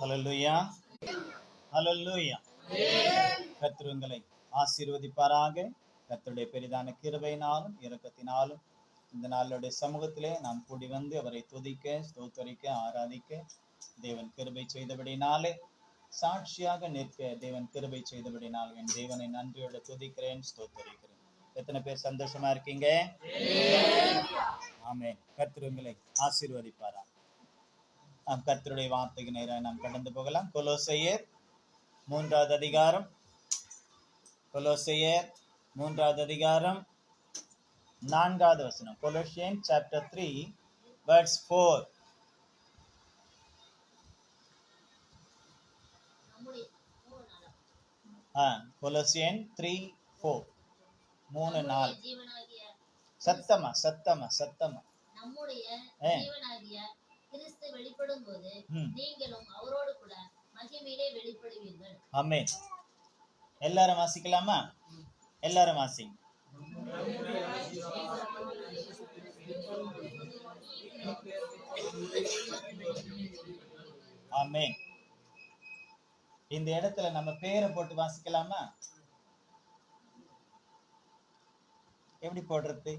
ஹல்லேலூயா, ஹல்லேலூயா. கர்த்தர் உங்களை ஆசீர்வதிப்பாராக. கர்த்தருடைய பெரிதான கிருபையினாலும் இரக்கத்தினாலும் இந்த நாளுடைய சமூகத்திலே நாம் கூடி வந்து அவரை துதிக்க, ஸ்தோத்தரிக்க, ஆராதிக்க தேவன் கிருபை செய்தபடினாலே, சாட்சியாக நிற்க தேவன் கிருபை செய்தபடினால் என் தேவனை நன்றியோட துதிக்கிறேன், ஸ்தோத்தரிக்கிறேன். எத்தனை பேர் சந்தோஷமா இருக்கீங்க? ஆமென். கர்த்தர் உங்களை ஆசீர்வதிப்பாரா. நாம் கர்த்தருடைய வார்த்தைக்கு நேராக நாம் கடந்து போகலாம். கொலோசையர் 3வது அதிகாரம், கொலோசையர் 3வது அதிகாரம் 4வது வசனம். Colossians chapter 3 verse 4. Colossians 3:4 3:4. சத்தமா சத்தமா சத்தமா. நம்முடைய ஜீவனாகிய கிறிஸ்து வெளிப்படும்போது நீங்களும் அவரோடு கூட மகிமையிலே வெளிப்படுவீர்கள். ஆமென். எல்லாரும் வாசிக்கலாமா? எல்லாரும் வாசிங்க. ஆமென். இந்த இடத்துல நம்ம பேரை போட்டு வாசிக்கலாமா? எப்படி போடுறது?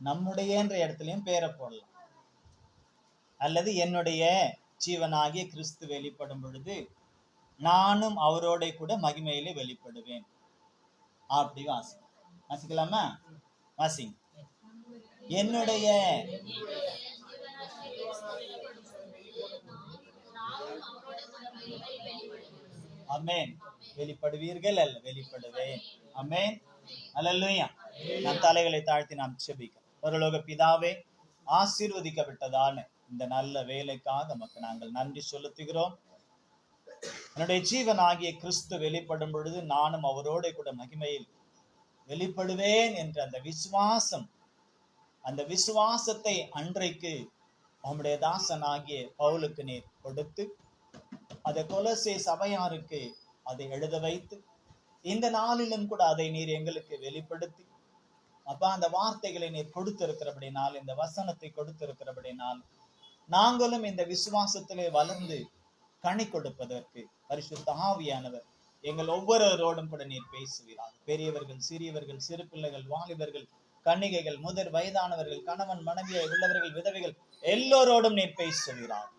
நம்முடையன்ற இடத்துலயும் பேரை போடலாம், அல்லது என்னுடைய ஜீவனாகிய கிறிஸ்து வெளிப்படும் பொழுது நானும் அவரோட கூட மகிமையிலே வெளிப்படுவேன். அப்படி வாசிக்கலாமா? வாசிங்க. என்னுடைய ஆமென். வெளிப்படுவீர்கள் அல்ல, வெளிப்படுவேன். ஆமென். அல்லேலூயா. நம் தலைகளை தாழ்த்தி நாம் ஜெபிக்கலாம். பரலோக பிதாவே, ஆசீர்வதிக்கப்பட்டதான இந்த நல்ல வேலைக்காக நமக்கு நாங்கள் நன்றி செலுத்துகிறோம். என்னுடைய ஜீவனாகிய கிறிஸ்து வெளிப்படும் பொழுது நானும் அவரோட கூட மகிமையில் வெளிப்படுவேன் என்ற அந்த விசுவாசம், அந்த விசுவாசத்தை அன்றைக்கு உம்முடைய தாசனாகிய பவுலுக்கு நீர் கொடுத்து, அதை கொலோசே சபையாருக்கு அதை எழுத வைத்து, இந்த நாளிலும் கூட அதை நீர் எங்களுக்கு வெளிப்படுத்தி, அப்பா அந்த வார்த்தைகளை நீர் கொடுத்திருக்கிறபடினால், இந்த வசனத்தை கொடுத்திருக்கிறபடினால் நாங்களும் இந்த விசுவாசத்திலே வளர்ந்து கனி கொடுப்பதற்கு பரிசுத்த ஆவியானவர் எங்கள் ஒவ்வொருவரோடும் கூட நீர் பேசுவீராக. பெரியவர்கள், சிறியவர்கள், சிறு பிள்ளைகள், வாலிபர்கள், கன்னிகைகள், முதிர் வயதானவர்கள், கணவன் மனைவியை உள்ளவர்கள், விதவைகள் எல்லோரோடும் நீர் பேசுவீராக.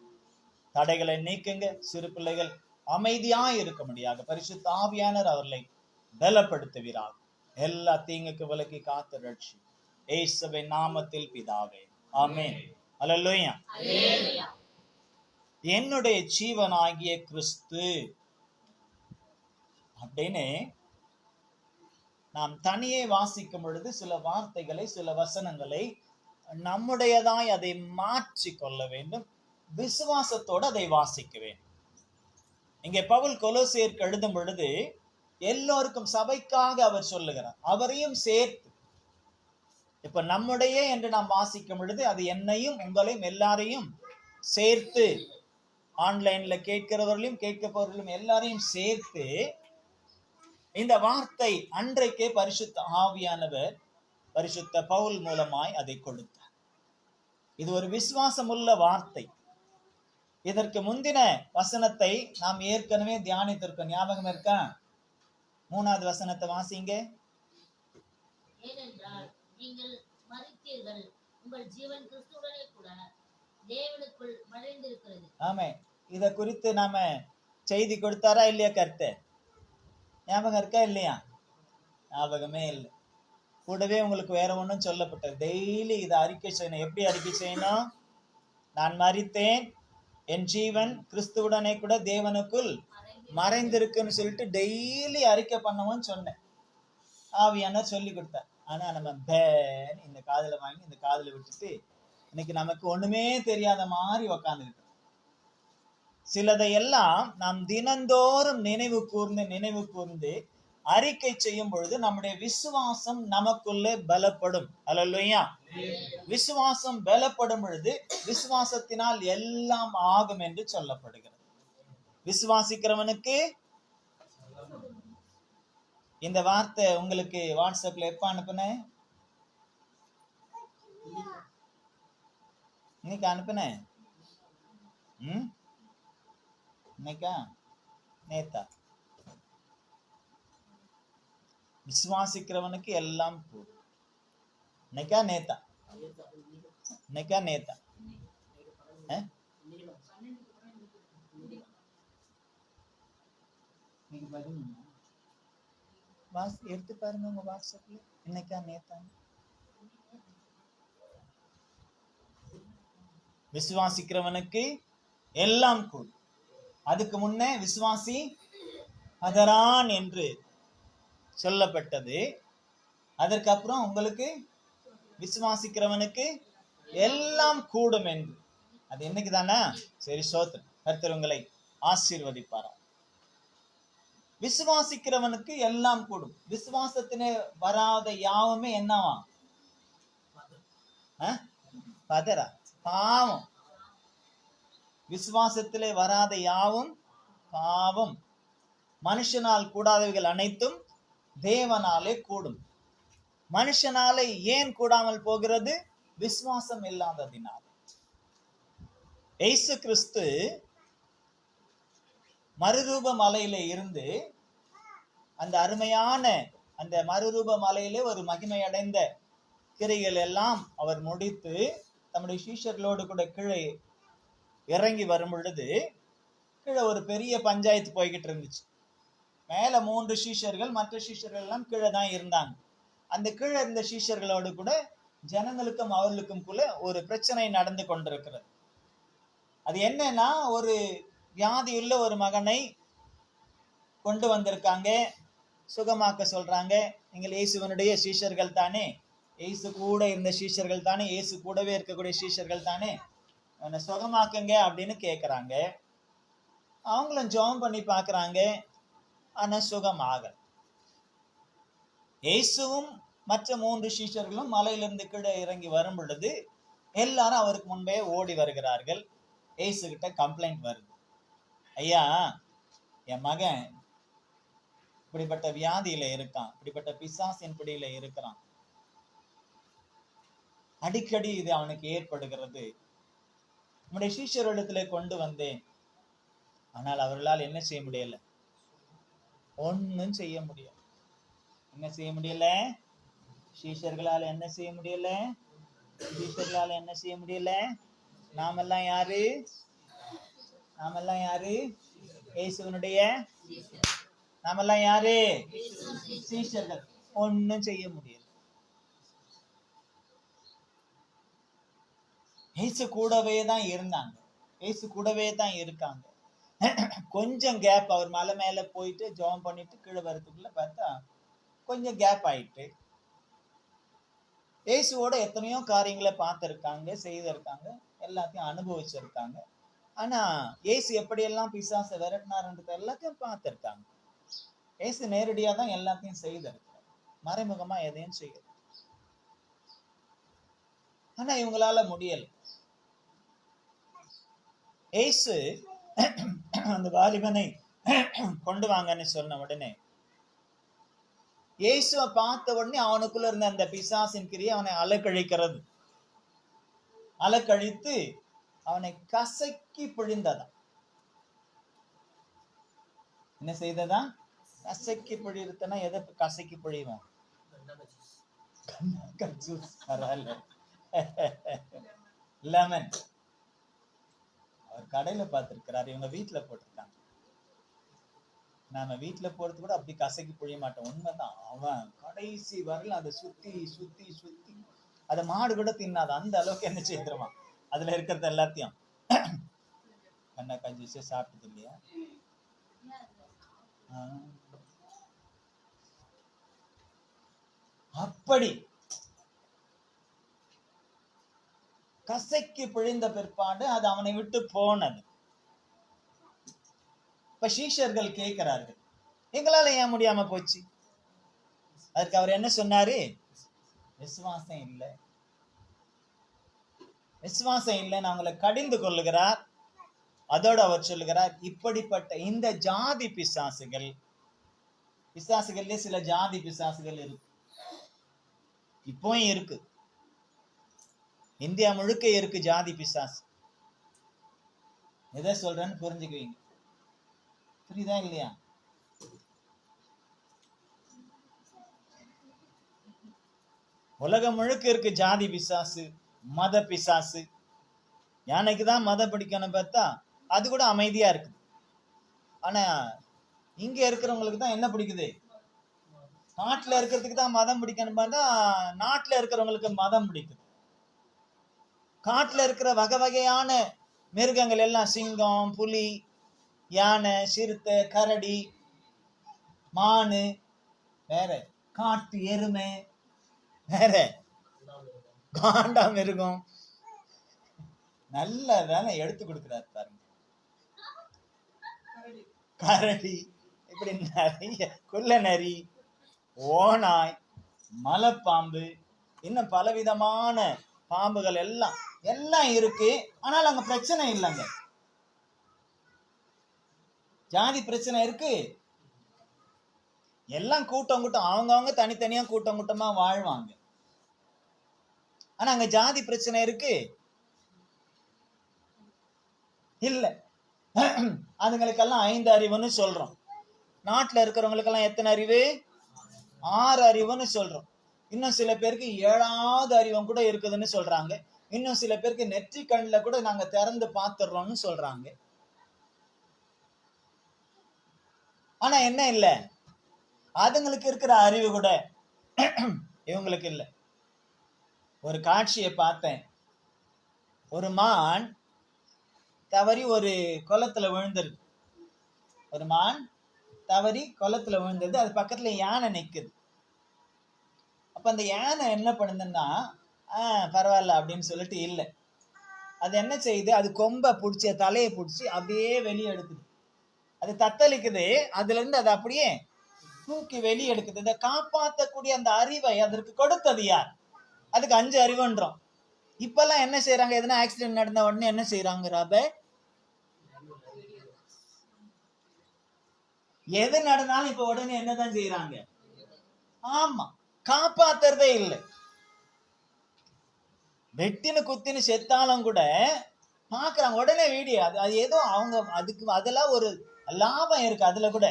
தடைகளை நீக்குங்க. சிறு பிள்ளைகள் அமைதியாய் இருக்க முடியாது. பரிசுத்த ஆவியானவர் அவர்களை பலப்படுத்துவீராக. எல்லா தீங்குக்கு விலக்கி காத்து ரட்சி. இயேசுவின் நாமத்தில் பிதாவே, ஆமென். அல்லேலூயா. என்னுடைய ஜீவனாகிய கிறிஸ்து அப்படின்னு நாம் தனியே வாசிக்கும் பொழுது சில வார்த்தைகளை, சில வசனங்களை நம்முடையதாய் அதை மாற்றி கொள்ள வேண்டும். விசுவாசத்தோடு அதை வாசிக்க வேண்டும். இங்கே பவுல் கொலோசியருக்கு எழுதும் பொழுது எல்லோருக்கும், சபைக்காக அவர் சொல்லுகிறார், அவரையும் சேர்த்து. இப்ப நம்முடைய என்று நாம் வாசிக்கும் பொழுது அது என்னையும் உங்களையும் எல்லாரையும் சேர்த்து, ஆன்லைன்ல கேட்கிறவர்களையும் கேட்கப்பவர்களையும் எல்லாரையும் சேர்த்து இந்த வார்த்தை அன்றைக்கே பரிசுத்த ஆவியானவர் பரிசுத்த பவுல் மூலமாய் அதை கொடுத்தார். இது ஒரு விசுவாசமுள்ள வார்த்தை. இதற்கு முந்தின வசனத்தை நாம் ஏற்கனவே தியானித்திருக்கோம். ஞாபகம் இருக்கா? 3வது வசனத்தை வாசிங்க. ஏனென்றால் நீங்கள் மரித்தீர்கள், உங்கள் ஜீவன் கிறிஸ்துவுடனே கூட தேவனுக்குள் மறைந்திருக்கிறது. ஆமே. இத குறித்து நாம செய்தி கொடுத்தாரா இல்லையா? கர்த்தர் ஞாபகம் இருக்கா இல்லையா? ஞாபகமே இல்லை. கூடவே உங்களுக்கு வேற ஒன்றும் சொல்லப்பட்டது. டெய்லி இதை அறிக்கை செய்யணும். எப்படி அறிக்கை செய்யணும்? நான் மரித்தேன், என் ஜீவன் கிறிஸ்துவுடனே கூட தேவனுக்குள் மறைந்திருக்குன்னு சொல்லிட்டு டெய்லி அறிக்கை பண்ணவும் சொன்னேன். ஆவியானவர் சொல்லி கொடுத்தார். ஆனா நம்ம பேன் இந்த காதுல வாங்கி இந்த காதுல விட்டுட்டு இன்னைக்கு நமக்கு ஒண்ணுமே தெரியாத மாதிரி உக்காந்துக்கிட்டோம். சிலதையெல்லாம் நாம் தினந்தோறும் நினைவு கூர்ந்து அறிக்கை செய்யும் பொழுது நம்முடைய விசுவாசம் நமக்குள்ளே பலப்படும். அல்லேலூயா. விசுவாசம் பலப்படும் பொழுது விசுவாசத்தினால் எல்லாம் ஆகும் என்று சொல்லப்படுகிறது. விசுவாசிக்கிறவனுக்கு இந்த வார்த்தை உங்களுக்கு வாட்ஸ்அப்ல எப்ப அனுப்புனேன்? இன்னைக்கு அனுப்புனேன். இன்னைக்கா நேத்தா? விசுவாசிக்கிறவனுக்கு எல்லாம் கூடும். இன்னைக்கா நேத்தா? இன்னைக்கா நேத்தா? எடுத்து பாருங்க உங்க வாட்ஸ்அப்ல. இன்னைக்கா நேத்தா? விசுவாசிக்கிறவனுக்கு எல்லாம் கூடும். அதுக்கு முன்னே விசுவாசி அதரான் என்று சொல்லப்பட்டது. அதற்கப்புறம் உங்களுக்கு விசுவாசிக்கிறவனுக்கு எல்லாம் கூடும் என்று. அது என்னைக்கு தானே? சரி, சோத்திரம். கர்த்தர் உங்களை ஆசீர்வதிப்பாரா. விசுவாசிக்கிறவனுக்கு எல்லாம் கூடும். விசுவாசத்திலே வராத யாவுமே என்னவா? பதரா, பாவம். விசுவாசத்திலே வராத யாவும் பாவம். மனுஷனால் கூடாதவைகள் அனைத்தும் தேவனாலே கூடும். மனுஷனாலே ஏன் கூடாமல் போகிறது? விசுவாசம் இல்லாததினால். இயேசு கிறிஸ்து மறுரூப மலையில இருந்து அந்த அருமையான அந்த மறுரூப மலையிலே ஒரு மகிமை அடைந்த கிரைகள் எல்லாம் அவர் முடித்து தம்முடைய சீஷர்களோடு கூட கீழே இறங்கி வரும் பொழுது கீழே ஒரு பெரிய பஞ்சாயத்து போய்கிட்டு இருந்துச்சு. மேல 3 சீஷர்கள், மற்ற சீஷர்கள் எல்லாம் கீழே தான் இருந்தாங்க. அந்த கீழே இருந்த சீஷர்களோடு கூட ஜனங்களுக்கும் அவர்களுக்கும் கூட ஒரு பிரச்சனை நடந்து கொண்டிருக்கிறது. அது என்னன்னா, ஒரு வியாதியுள்ள ஒரு மகனை கொண்டு வந்திருக்காங்க, சுகமாக்க சொல்றாங்க. நீங்கள் இயேசுவனுடைய சீஷர்கள் தானே, இயேசு கூட இருந்த சீஷர்கள் தானே, இயேசு கூடவே இருக்கக்கூடிய சீஷர்கள் தானே, சுகமாக்குங்க அப்படின்னு கேட்குறாங்க. அவங்களும் ஜெபம் பண்ணி பார்க்குறாங்க, ஆனால் சுகமாக. இயேசுவும் மற்ற 3 சீஷர்களும் மலையிலிருந்து கீழே இறங்கி வரும் பொழுது எல்லாரும் அவருக்கு முன்பே ஓடி வருகிறார்கள். இயேசு கிட்ட கம்ப்ளைண்ட் வருது. ஐயா, என் மகன் இப்படிப்பட்ட வியாதியில இருக்கான், இப்படிப்பட்ட பிசாசின் பிடியில இருக்கிறான், அடிக்கடி இது அவனுக்கு ஏற்படுகிறது. நம்முடைய சீஷரிடத்துல கொண்டு வந்தேன், ஆனால் அவர்களால் என்ன செய்ய முடியல? ஒன்னும் செய்ய முடியல. என்ன செய்ய முடியல? சீஷர்களால் என்ன செய்ய முடியல? சீஷர்களால் என்ன செய்ய முடியல? நாமெல்லாம் யாரு? நாமெல்லாம் யாரு? இயேசுவனுடைய நாமெல்லாம் யாரு? சீஷர்கள். ஒன்னும் செய்ய முடியல. இயேசு கூடவே தான் இருந்தாங்க, இயேசு கூடவே தான் இருக்காங்க. கொஞ்சம் கேப், அவர் மலை மேல போயிட்டு ஜெபம் பண்ணிட்டு கீழே வரதுக்குள்ள பார்த்தா கொஞ்சம் கேப் ஆயிட்டு. இயேசுவோட எத்தனையோ காரியங்களை பார்த்திருக்காங்க, செய்திருக்காங்க, எல்லாத்தையும் அனுபவிச்சிருக்காங்க. ஆனா இயேசு எப்படியெல்லாம் பிசாசை விரட்டினார்ன்றது எல்லாத்தையும் பார்த்திருக்காங்க. இயேசு நேரடியா தான் எல்லாத்தையும் செய்திருக்காங்க, மறைமுகமா எதையும் செய்யல. ஆனா இவங்களால முடியல. இயேசு அந்த வாலிபனை கொண்டு வாங்கன்னு சொன்ன உடனே, இயேசுவை பார்த்த உடனே அவனுக்குள்ள இருந்த அந்த பிசாசின் கிரியை அவனை அலக்கழிக்கிறது. அலக்கழித்து அவனை கசக்கி பிழிந்ததா. என்ன செய்ததா? கசக்கி பிழித்தனா எதை கசக்கி பிழிவோம்? லெமன். அவர் கடையில பார்த்திருக்கிறார், இவங்க வீட்டுல போட்டிருக்காங்க. நாம வீட்டுல போறது கூட அப்படி கசக்கி புழிய மாட்டோம். உண்மைதான். அவன் கடைசி வரல அதை சுத்தி சுத்தி சுத்தி, அதை மாடு கூட தின்னாது, அந்த அளவுக்கு என்ன செய்திருவான் அதுல இருக்கிறது எல்லாத்தையும். கண்ணா கஞ்சி சாப்பிட்டது இல்லையா? அப்படி கசைக்கு பிழிந்த பிற்பாடு அது அவனை விட்டு போனது. இப்ப சீஷர்கள் கேட்கிறார்கள், எங்களால ஏன் முடியாம போச்சு? அதுக்கு அவர் என்ன சொன்னாரு? விசுவாசம் இல்லை, விசுவாசம் இல்லைன்னு அவங்களை கடிந்து கொள்ளுகிறார். அதோடு அவர் சொல்லுகிறார், இப்படிப்பட்ட இந்த ஜாதி பிசாசுகள், பிசாசுகள்லயே சில ஜாதி பிசாசுகள் இருக்கு, இப்பவும் இருக்கு. இந்தியா முழுக்க இருக்கு ஜாதி பிசாசு. எதை சொல்றேன்னு புரிஞ்சுக்குவீங்க. புரியுதா இல்லையா? உலகம் முழுக்க இருக்கு ஜாதி பிசாசு, மத பிசாசு. யானைக்கு தான் மதம் பிடிக்கணும் பார்த்தா அது கூட அமைதியா இருக்கு. ஆனா இங்க இருக்கிறவங்களுக்கு தான் என்ன பிடிக்குது? நாட்டுல இருக்கிறதுக்கு தான் மதம் பிடிக்கணும் பார்த்தா நாட்டுல இருக்கிறவங்களுக்கு மதம் பிடிக்குது. காட்டுல இருக்கிற வகை வகையான மிருகங்கள் எல்லாம், சிங்கம், புலி, யானை, சிறுத்தை, கரடி, மானு, வேற காட்டு எருமை, வேற காண்டா மிருகம், நல்ல வேலை எடுத்து கொடுக்கிறார் பாருங்க. கரடி, இப்படி நிறைய குள்ள நரி, ஓநாய், மலைப்பாம்பு, இன்னும் பலவிதமான பாம்புகள் எல்லாம் எல்லாம் இருக்கு. ஆனால் அங்க பிரச்சனை இல்லைங்க. ஜாதி பிரச்சனை இருக்கு. எல்லாம் கூட்டம் கூட்டம், அவங்கவுங்க தனித்தனியா கூட்டம் கூட்டமா வாழ்வாங்க. ஆனா அங்க ஜாதி பிரச்சனை இருக்கு இல்ல. அதுங்களுக்கெல்லாம் 5 அறிவுன்னு சொல்றோம். நாட்டுல இருக்கிறவங்களுக்கெல்லாம் எத்தனை அறிவு? 6 அறிவுன்னு சொல்றோம். இன்னும் சில பேருக்கு 7வது அறிவும் கூட இருக்குதுன்னு சொல்றாங்க. இன்னும் சில பேருக்கு நெற்றி கண்ணில் கூட நாங்க திறந்து பார்த்துடுறோம்னு சொல்றாங்க. ஆனா என்ன இல்ல, அதுங்களுக்கு இருக்கிற அறிவு கூட இவங்களுக்கு இல்ல. ஒரு காட்சியை பார்த்தேன். ஒரு மான் தவறி ஒரு குளத்துல விழுந்துருது. ஒரு மான் தவறி குளத்துல விழுந்தது. அது பக்கத்துல யானை நிக்குது. அப்ப அந்த யானை என்ன பண்ணுதுன்னா, பரவாயில்ல அப்படின்னு சொல்லிட்டு இல்லை. அது என்ன செய்யுது? அது கொம்பை பிடிச்சி, தலையை பிடிச்சி அப்படியே வெளியே எடுக்குது. அது தத்தளிக்குது. அதுல இருந்து அதை அப்படியே தூக்கி வெளியே எடுக்குது. இதை காப்பாற்றக்கூடிய அந்த அறிவை அதற்கு கொடுத்தது யார்? அதுக்கு 5 அறிவுன்றோம். இப்பெல்லாம் என்ன செய்யறாங்க? எதனா ஆக்சிடென்ட் நடந்த உடனே என்ன செய்யறாங்க? ராப எது நடந்தாலும் இப்ப உடனே என்னதான் செய்யறாங்க? ஆமா, காப்பாத்துறதே இல்லை. வெட்டின்னு குத்தின்னு செத்தாலும் கூட பாக்குறாங்க உடனே வீடியோ. அது ஏதோ அவங்க அதுக்கு அதெல்லாம் ஒரு லாபம் இருக்கு. அதுல கூட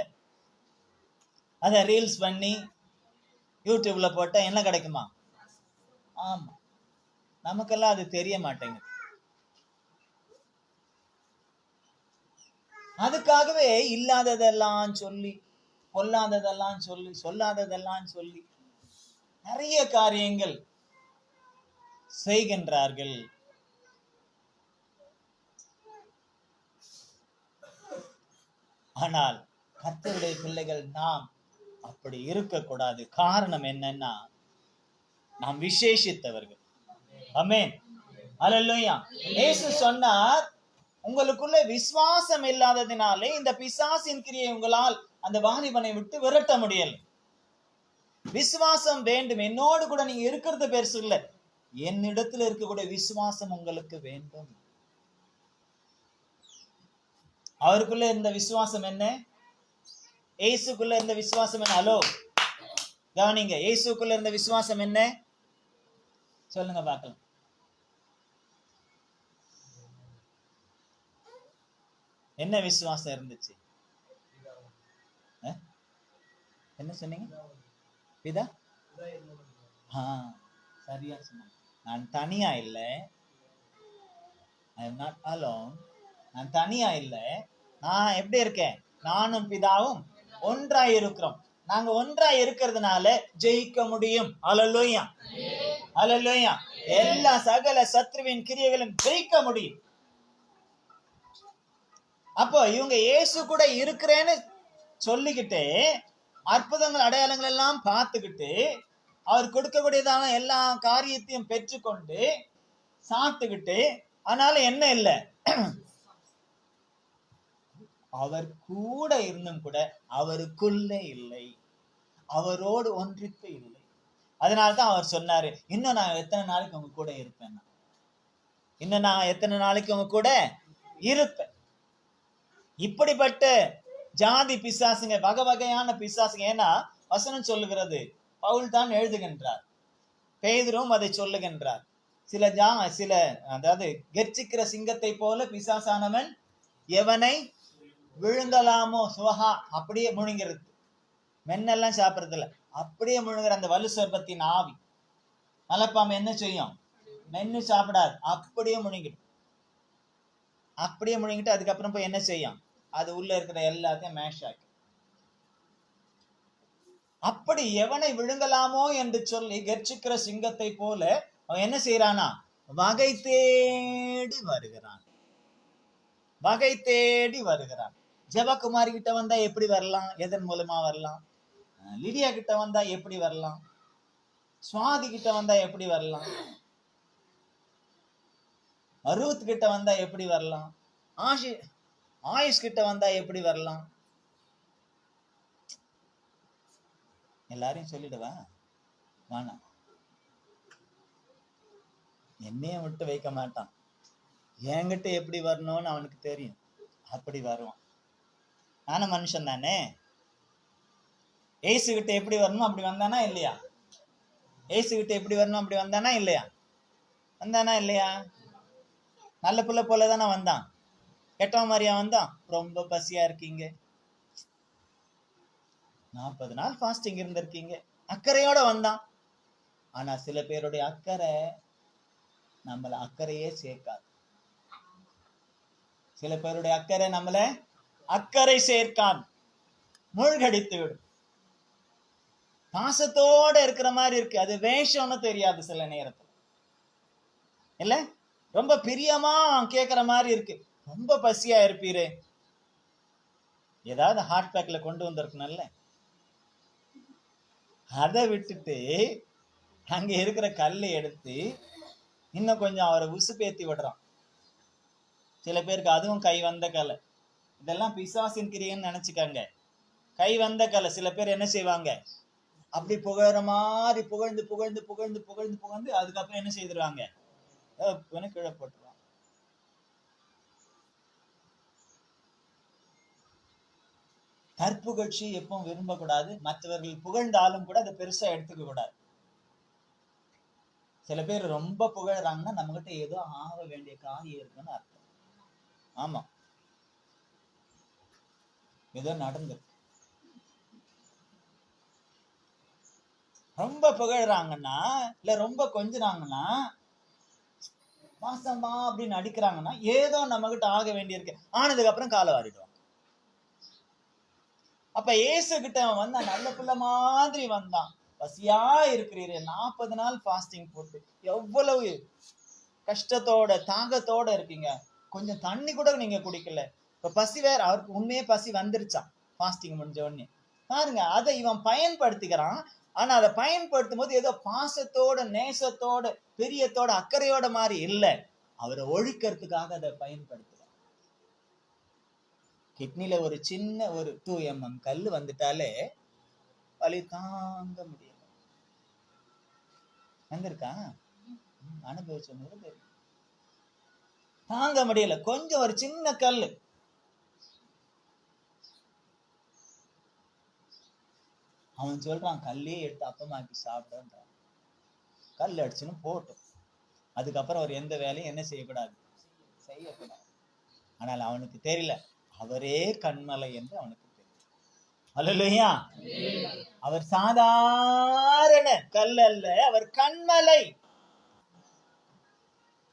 அத ரீல்ஸ் பண்ணி யூடியூப்ல போட்டா என்ன கிடைக்குமா? ஆமா, நமக்கெல்லாம் அது தெரிய மாட்டேங்குது. அதுக்காகவே இல்லாததெல்லாம் சொல்லி, பொல்லாததெல்லாம் சொல்லி, சொல்லாததெல்லாம் சொல்லி நிறைய காரியங்கள் செய்கின்றார்கள். ஆனால் கர்த்தருடைய பிள்ளைகள் நாம் அப்படி இருக்கக்கூடாது. காரணம் என்னன்னா, நாம் விசேஷித்தவர்கள். ஆமென், அல்லேலூயா. இயேசு சொன்னார், உங்களுக்குள்ள விசுவாசம் இல்லாததினாலே இந்த பிசாசின் கிரியை உங்களால் அந்த வாலிபனை விட்டு விரட்ட முடியல. விசுவாசம் வேண்டும். என்னோடு கூட நீங்க இருக்கிறது பெருசு இல்ல, என்னிடத்துல இருக்கக்கூடிய விசுவாசம் உங்களுக்கு வேண்டும். அவருக்குள்ள இருந்த விசுவாசம் என்ன? இயேசுக்குள்ள இருந்த விசுவாசம் என்ன? ஹலோ கவனிங்க, இயேசுக்குள்ள இருந்த விசுவாசம் என்ன? சொல்லுங்க பார்க்கலாம். என்ன விசுவாசம் இருந்துச்சு? என்ன சொன்னீங்க? பிதா? சரியா சொன்னாங்க. நான் தனியா இல்லை, ஐ எம் நாட் அலோன். நான் தனியா இல்லை, நான் எப்படி இருக்கேன்? நானும் பிதாவும் ஒன்றாய் இருக்கிறோம். நாங்க ஒன்றாய் இருக்கிறதுனால ஜெயிக்க முடியும். அல்லேலூயா, அல்லேலூயா. எல்லா சகல சத்ருவின் கிரியைகளும் ஜெயிக்க முடியும். அப்போ இவங்க இயேசு கூட இருக்கிறேன்னு சொல்லிக்கிட்டு, அற்புதங்கள் அடையாளங்கள் எல்லாம் பார்த்துக்கிட்டு, அவர் கொடுக்கக்கூடியதான எல்லா காரியத்தையும் பெற்றுக்கொண்டு சாப்பிட்டுக்கிட்டு, அதனால என்ன இல்லை, அவர் கூட இருந்தும் கூட அவருக்குள்ளே இல்லை, அவரோடு ஒன்றிப்பு இல்லை. அதனால்தான் அவர் சொன்னாரு, இன்னும் நான் எத்தனை நாளைக்கு உங்க கூட இருப்பேன்? இன்னும் நான் எத்தனை நாளைக்கு உங்க கூட இருப்பேன்? இப்படிப்பட்ட ஜாதி பிசாசுங்க, வகை வகையான பிசாசுங்க. ஏன்னா வசனம் சொல்லுகிறது, பவுல் தான் எழுதுகின்றார், பேதுரும் அதை சொல்லுகின்றார். சில அதாவது கெர்ச்சிக்கிற சிங்கத்தை போல பிசாசானவன் எவனை விழுங்கலாமோ சுவஹா அப்படியே முழுங்கிறது. மென்னெல்லாம் சாப்பிடறதில்ல, அப்படியே முழுங்குற அந்த வலு சர்ப்பத்தின் ஆவி. மலைப்பாம்பு என்ன செய்யும்? மென்னு சாப்பிடாது, அப்படியே முழுங்கிடும். அப்படியே முழுங்கிட்டு அதுக்கப்புறம் போய் என்ன செய்யும்? அது உள்ள இருக்கிற எல்லாத்தையும் மேஷ் ஆக்கி. அப்படி எவனை விழுங்கலாமோ என்று சொல்லி கெர்ச்சிக்கிற சிங்கத்தை போல அவன் என்ன செய்யறானா? வகை தேடி வருகிறான். வகை தேடி வருகிறான். ஜெபகுமாரி கிட்ட வந்தா எப்படி வரலாம்? எதன் மூலமா வரலாம்? லிடியா கிட்ட வந்தா எப்படி வரலாம்? சுவாதி கிட்ட வந்தா எப்படி வரலாம்? ரூத் கிட்ட வந்தா எப்படி வரலாம்? ஆயுஷ் கிட்ட வந்தா எப்படி வரலாம்? எல்லாரையும் சொல்லிடுவா வேணாம், என்னையும் விட்டு வைக்க மாட்டான். என்கிட்ட எப்படி வரணும்னு அவனுக்கு தெரியும், அப்படி வருவான். நானும் மனுஷன் தானே. ஏசு கிட்ட எப்படி வரணும் அப்படி வந்தானா இல்லையா? ஏசு கிட்ட எப்படி வரணும் அப்படி வந்தானா இல்லையா? வந்தானா இல்லையா? நல்ல புள்ள போலதானே வந்தான். கெட்டவன் மாதிரியா வந்தான்? ரொம்ப பசியா இருக்கீங்க, 40 நாள் ஃபாஸ்டிங் இருந்திருக்கீங்க, அக்கறையோட வந்தான். ஆனா சில பேருடைய அக்கறை நம்மள அக்கறையே சேர்க்காது. சில பேருடைய அக்கறை நம்மள அக்கறை சேர்க்காது, மூழ்கடித்து விடும். பாசத்தோட இருக்கிற மாதிரி இருக்கு, அது வேஷம்னு தெரியாது சில நேரத்துல இல்ல. ரொம்ப பிரியமா கேட்கிற மாதிரி இருக்கு. ரொம்ப பசியா இருப்பீரு, ஏதாவது ஹாட் பேக்ல கொண்டு வந்திருக்கணும்ல, அதை விட்டுட்டு அங்க இருக்கிற கல்லை எடுத்து இன்னும் கொஞ்சம் அவரை உசுப்பேத்தி விடுறான். சில பேருக்கு அதுவும் கை வந்த கலை. இதெல்லாம் பிசாசின் கிரியைன்னு நினைச்சுக்காங்க. கை வந்த கலை. சில பேர் என்ன செய்வாங்க? அப்படி புகழற மாதிரி புகழ்ந்து புகழ்ந்து புகழ்ந்து புகழ்ந்து புகழ்ந்து அதுக்கப்புறம் என்ன செய்திருவாங்க? கீழே போட்டுருவாங்க. தற்புகழ்ச்சி எப்பவும் விரும்பக்கூடாது. மற்றவர்கள் புகழ்ந்தாலும் கூட அதை பெருசா எடுத்துக்க கூடாது. சில பேர் ரொம்ப புகழறாங்கன்னா நம்ம கிட்ட ஏதோ ஆக வேண்டிய காரியம் இருக்குன்னு அர்த்தம். ஆமா, ஏதோ நடந்து. ரொம்ப புகழ்றாங்கன்னா இல்ல ரொம்ப கொஞ்சிறாங்கன்னா மாசமா அப்படின்னு நடிக்கிறாங்கன்னா ஏதோ நம்ம கிட்ட ஆக வேண்டியிருக்கு. ஆனதுக்கு அப்புறம் காலை வாரிடுவாங்க. அப்ப ஏசு கிட்ட வந்தா நல்ல பிள்ளை மாதிரி வந்தான். பசியா இருக்கிறீரு, 40 நாள் ஃபாஸ்டிங் போட்டு எவ்வளவு கஷ்டத்தோட தாகத்தோட இருக்கீங்க, கொஞ்சம் தண்ணி கூட நீங்க குடிக்கல. இப்ப பசி வேற, அவருக்கு உண்மையே பசி வந்துருச்சான் ஃபாஸ்டிங் முடிஞ்ச உடனே. பாருங்க, அதை இவன் பயன்படுத்திக்கிறான். ஆனா அதை பயன்படுத்தும் போது ஏதோ பாசத்தோட நேசத்தோட பிரியத்தோட அக்கறையோட மாதிரி இல்லை, அவரை ஒழிக்கிறதுக்காக அதை பயன்படுத்துறான். கிட்னில ஒரு சின்ன ஒரு 2 mm கல்லு வந்துட்டாலே வலி தாங்க முடியல. வந்திருக்கா? அனுபவிச்சவங்க தாங்க முடியல. கொஞ்சம் ஒரு சின்ன கல்லு, அவன் சொல்றான் கல்லே எடுத்து அப்பமாக்கி சாப்பிடுன்றான். கல் அடிச்சுன்னு போட்டும், அதுக்கப்புறம் அவர் எந்த வேலையும் என்ன செய்யக்கூடாது? செய்யக்கூடாது. ஆனால் அவனுக்கு தெரியல, அவரே கண்மலை என்று அவனுக்கு தெரியும். அல்லேலூயா. அவர் சாதாரண கல் அல்ல, அவர் கண்மலை.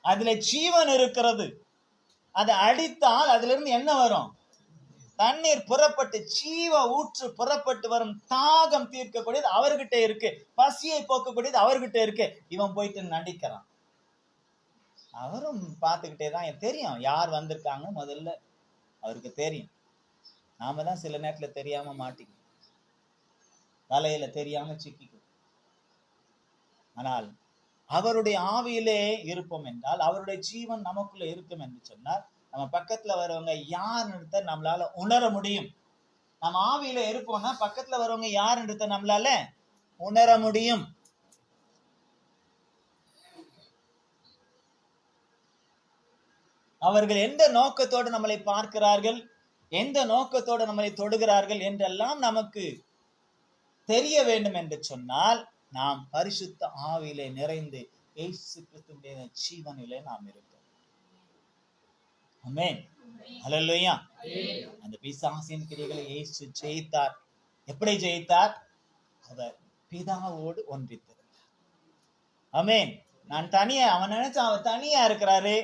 அதுல ஜீவன் இருக்கிறது. அதை அடித்தால் அதுல இருந்து என்ன வரும்? தண்ணீர் புறப்பட்டு ஜீவ ஊற்று புறப்பட்டு வரும். தாகம் தீர்க்கக்கூடியது அவர்கிட்ட இருக்கு, பசியை போக்கக்கூடியது அவர்கிட்ட இருக்கு. இவன் போயிட்டு நடிக்கிறான். அவரும் பார்த்துக்கிட்டே தான் தெரியும் யார் வந்திருக்காங்க. முதல்ல அவருக்கு தெரியும். நாம தான் சில நேரத்துல தெரியாம மாட்டிக்கும், தலையில தெரியாம சிக்கிக்கும். ஆனால் அவருடைய ஆவியிலே இருப்போம் என்றால், அவருடைய ஜீவன் நமக்குள்ள இருக்கும் என்று சொன்னால், நம்ம பக்கத்துல வரவங்க யாருன்றத நம்மளால உணர முடியும். நம்ம ஆவியில இருப்போம்னா பக்கத்துல வரவங்க யாருன்றத நம்மளால உணர முடியும். அவர்கள் எந்த நோக்கத்தோடு நம்மளை பார்க்கிறார்கள், எந்த நோக்கத்தோடு நம்மளை தொடுகிறார்கள் என்றெல்லாம் நமக்கு தெரிய வேண்டும் என்று சொன்னால், நாம் பரிசுத்த ஆவியிலே நிறைந்து இயேசு கிறிஸ்துவின் ஜீவனிலே நாம் இருக்கோம். ஆமென். ஹல்லேலூயா. அந்த பிசாசின் கிரியைகளை இயேசு ஜெயித்தார். எப்படி ஜெயித்தார்? அவர் பிதாவோடு ஒன்றித்திருந்தார். ஆமென். நான் தனியா, அவன் நினைச்சான் அவர் தனியா இருக்கிறாரு,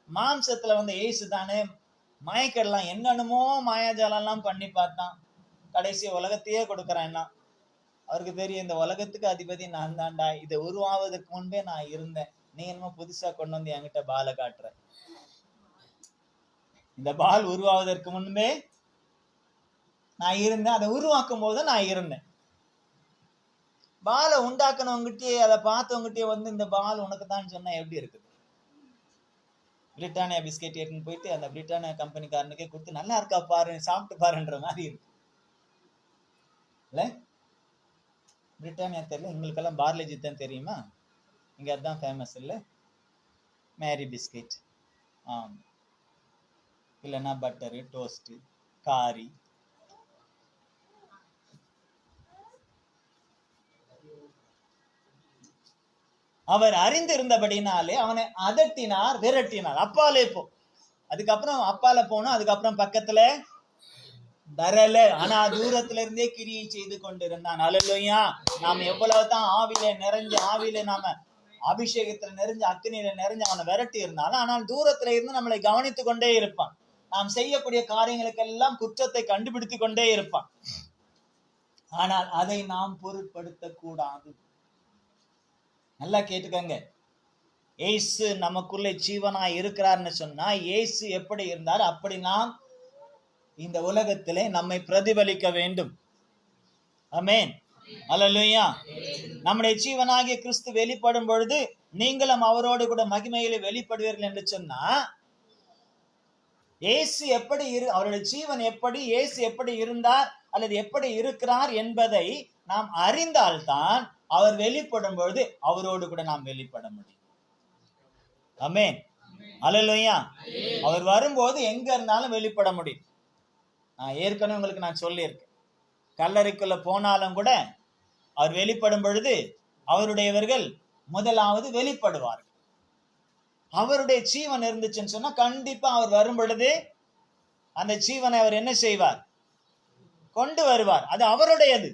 மாம்சத்துல வந்து இயேசு தானே, மயக்கெல்லாம் என்னென்னமோ மாயாஜாலம் எல்லாம் பண்ணி பார்த்தான். கடைசி உலகத்தையே கொடுக்கறான்னா, அவருக்கு தெரியும் இந்த உலகத்துக்கு அதிபதி நான் தான்டா, இதை உருவாவதற்கு முன்பே நான் இருந்தேன், நீ என்னமோ புதுசா கொண்டு வந்து என்கிட்ட பாலை காட்டுற. இந்த பால் உருவாவதற்கு முன்பே நான் இருந்தேன், அதை உருவாக்கும் போது நான் இருந்தேன். பாலை உண்டாக்கணவங்கிட்டே, அதை பார்த்தவங்கிட்டே வந்து இந்த பால் உனக்கு தான் சொன்னா எப்படி இருக்குது? பிரிட்டானியா பிஸ்கெட் எடுத்துன்னு போயிட்டு அந்த பிரிட்டானியா கம்பெனிக்காரனுக்கே கொடுத்து நல்லா இருக்கா பாரு, சாப்பிட்டு பாருன்ற மாதிரி இருக்கு இல்ல? பிரிட்டானியா தெரியல, எங்களுக்கெல்லாம் பார்லேஜி தான் தெரியுமா? இங்க அதுதான் ஃபேமஸ் இல்ல? மேரி பிஸ்கெட், இல்லைன்னா பட்டரு, டோஸ்ட், காரி. அவர் அறிந்திருந்தபடினாலே அவனை அதட்டினார், விரட்டினார், அப்பாலே போ. அதுக்கப்புறம் அப்பால போனோம், அதுக்கப்புறம் பக்கத்துல வரல, ஆனா தூரத்துல இருந்தே கிரியை செய்து கொண்டிருந்தான். அல்லேலூயா. நாம் எவ்வளவுதான் ஆவியில நிறைஞ்சு, ஆவியில நாம அபிஷேகத்துல நிறைஞ்சு, அக்னியில நிறைஞ்சு அவனை விரட்டி இருந்தாலும், ஆனால் தூரத்துல இருந்து நம்மளை கவனித்து கொண்டே இருப்பான். நாம் செய்யக்கூடிய காரியங்களுக்கெல்லாம் குற்றத்தை கண்டுபிடித்து கொண்டே இருப்பான். ஆனால் அதை நாம் பொருட்படுத்த கூடாது. நல்லா கேட்டுக்கங்க. இயேசு நமக்குள்ள ஜீவனாய் இருக்கிறார்னு சொன்னா, இயேசு எப்படி இருந்தார் அப்படி நாம் இந்த உலகத்திலே நம்மை பிரதிபலிக்க வேண்டும். ஆமென். அல்லேலூயா. நம்முடைய ஜீவனாகிய கிறிஸ்து வெளிப்படும் பொழுது நீங்களும் அவரோடு கூட மகிமையிலே வெளிப்படுவீர்கள் என்று சொன்னா, இயேசு எப்படி அவருடைய ஜீவன் எப்படி, இயேசு எப்படி இருந்தார் அல்லது எப்படி இருக்கிறார் என்பதை நாம் அறிந்தால்தான் அவர் வெளிப்படும் பொழுது அவரோடு கூட நாம் வெளிப்பட முடியும். ஆமென். அல்லேலூயா. அவர் வரும்போது எங்க இருந்தாலும் வெளிப்பட முடியும். நான் ஏற்கனவே உங்களுக்கு நான் சொல்லியிருக்கேன், கல்லறைக்குள்ள போனாலும் கூட அவர் வெளிப்படும் பொழுது அவருடையவர்கள் முதலாவது வெளிப்படுவார்கள். அவருடைய ஜீவன் இருந்துச்சுன்னு சொன்னா கண்டிப்பா அவர் வரும் பொழுது அந்த ஜீவனை அவர் என்ன செய்வார்? கொண்டு வருவார். அது அவருடையது.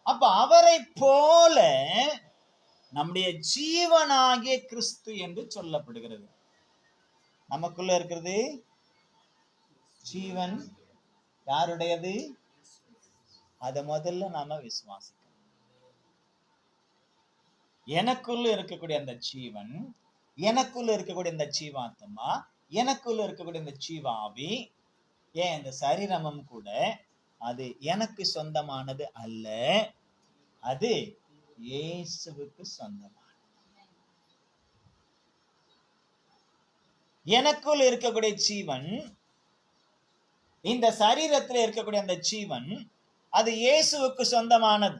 அப்ப அவரை போல நம்முடைய ஜீவனாகிய கிறிஸ்து என்று சொல்லப்படுகிறது. நமக்குள்ள இருக்கிறது ஜீவன் யாருடையது? அதை முதல்ல நாம விசுவாசிக்கணும். எனக்குள்ள இருக்கக்கூடிய அந்த ஜீவன், எனக்குள்ள இருக்கக்கூடிய இந்த ஜீவாத்மா, எனக்குள்ள இருக்கக்கூடிய இந்த ஜீவாவி, ஏன் இந்த சரீரமும் கூட அது எனக்கு சொந்தமானது அல்ல, அது இயேசுவுக்கு சொந்தமானது. எனக்குள் இருக்கக்கூடிய ஜீவன், இந்த சரீரத்தில் இருக்கக்கூடிய அந்த ஜீவன், அது இயேசுவுக்கு சொந்தமானது.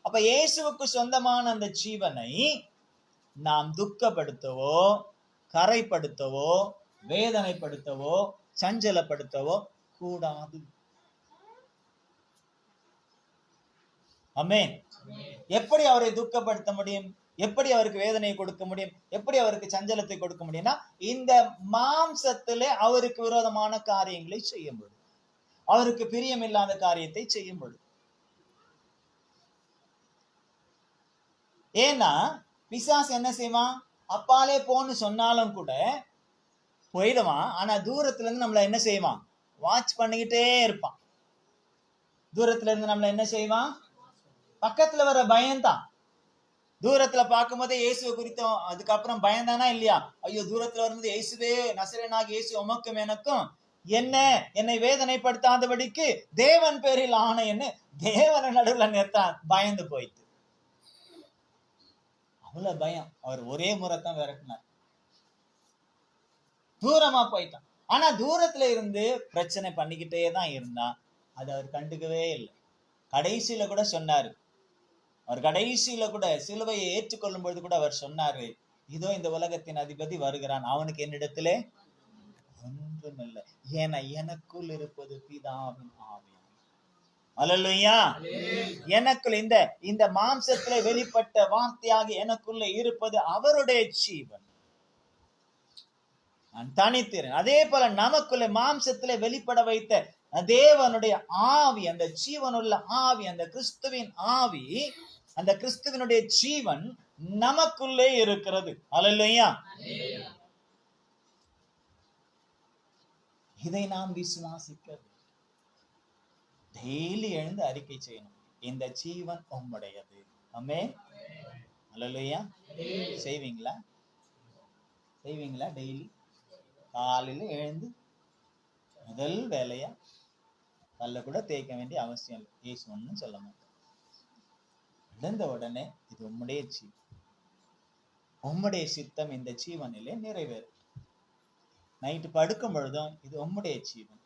அப்ப இயேசுவுக்கு சொந்தமான அந்த ஜீவனை நாம் துக்கப்படுத்தவோ, கரைப்படுத்தவோ, வேதனைப்படுத்தவோ, சஞ்சலப்படுத்தவோ கூடாது. ஆமென். எப்படி அவரை துக்கப்படுத்த முடியும்? எப்படி அவருக்கு வேதனையை கொடுக்க முடியும்? எப்படி அவருக்கு சஞ்சலத்தை கொடுக்க முடியும்னா, இந்த மாம்சத்திலே அவருக்கு விரோதமான காரியங்களை செய்யும் பொழுது, அவருக்கு பிரியமில்லாத காரியத்தை செய்யும் பொழுது. ஏன்னா பிசாசு என்ன செய்வான்? அப்பாலே போன்னு சொன்னாலும் கூட போயிடுவான். ஆனா தூரத்துல இருந்து நம்மள என்ன செய்வான்? வாட்ச் பண்ணிக்கிட்டே இருப்பான். தூரத்துல இருந்து நம்மள என்ன செய்வான்? பக்கத்துல வர பயம்தான். தூரத்துல பார்க்கும் போதே இயேசுவை குறித்தோம், அதுக்கப்புறம் பயந்தானா இல்லையா? ஐயோ, தூரத்துல வரும்போது இயேசுவே, நசரேயனாகிய இயேசு உமக்கும் எனக்கும் என்ன, என்னை வேதனைப்படுத்தாதபடிக்கு தேவன் பேரில் ஆணைன்னு தேவனை நடுவுல நிறுத்தான். பயந்து போயிட்டு அவ்வளவு பயம். அவர் ஒரே முறைத்தான் விரட்டினார், தூரமா போயிட்டான். ஆனா தூரத்துல இருந்து பிரச்சனை பண்ணிக்கிட்டே தான் இருந்தான். அது அவர் கண்டுக்கவே இல்லை. கடைசியில கூட சொன்னாரு, அவர் கடைசியில கூட சிலுவையை ஏற்றுக்கொள்ளும் பொழுது கூட அவர் சொன்னாரு, இதோ இந்த உலகத்தின் அதிபதி வருகிறான், அவனுக்கு என்னிடத்திலே ஒன்றும் இல்லை, ஏன்னா எனக்குள் இருப்பது பிதாவின் ஆவியானவர். அல்லேலூயா. எனக்குள்ள இந்த மாம்சத்திலே வெளிப்பட்ட வார்த்தையாக எனக்குள்ள இருப்பது அவருடைய ஜீவன். நான் தனித்திறன். அதே போல நமக்குள்ள மாம்சத்திலே வெளிப்பட வைத்த தேவனுடைய ஆவி, அந்த ஜீவனுள்ள ஆவி, அந்த கிறிஸ்துவின் ஆவி, அந்த கிறிஸ்துவனுடைய ஜீவன் நமக்குள்ளே இருக்கிறது. அல்லேலூயா. இதை நாம் விசுவாசிக்க டெய்லி எழுந்து அறிக்கை செய்யணும். இந்த ஜீவன் உம்முடையது. ஆமென். அல்லேலூயா. செய்வீங்களா? டெய்லி காலையில எழுந்து முதல் வேலையா பல்ல கூட தேய்க்க வேண்டிய அவசியம் இல்லை. ஏசு ஒன்னும் சொல்ல மாட்டேன். எழுந்த உடனே இது உம்முடைய ஜீவன், உம்முடைய சித்தம் இந்த ஜீவனிலே நிறைவேறும். நைட்டு படுக்கும் பொழுதும் இது உம்முடைய ஜீவன்,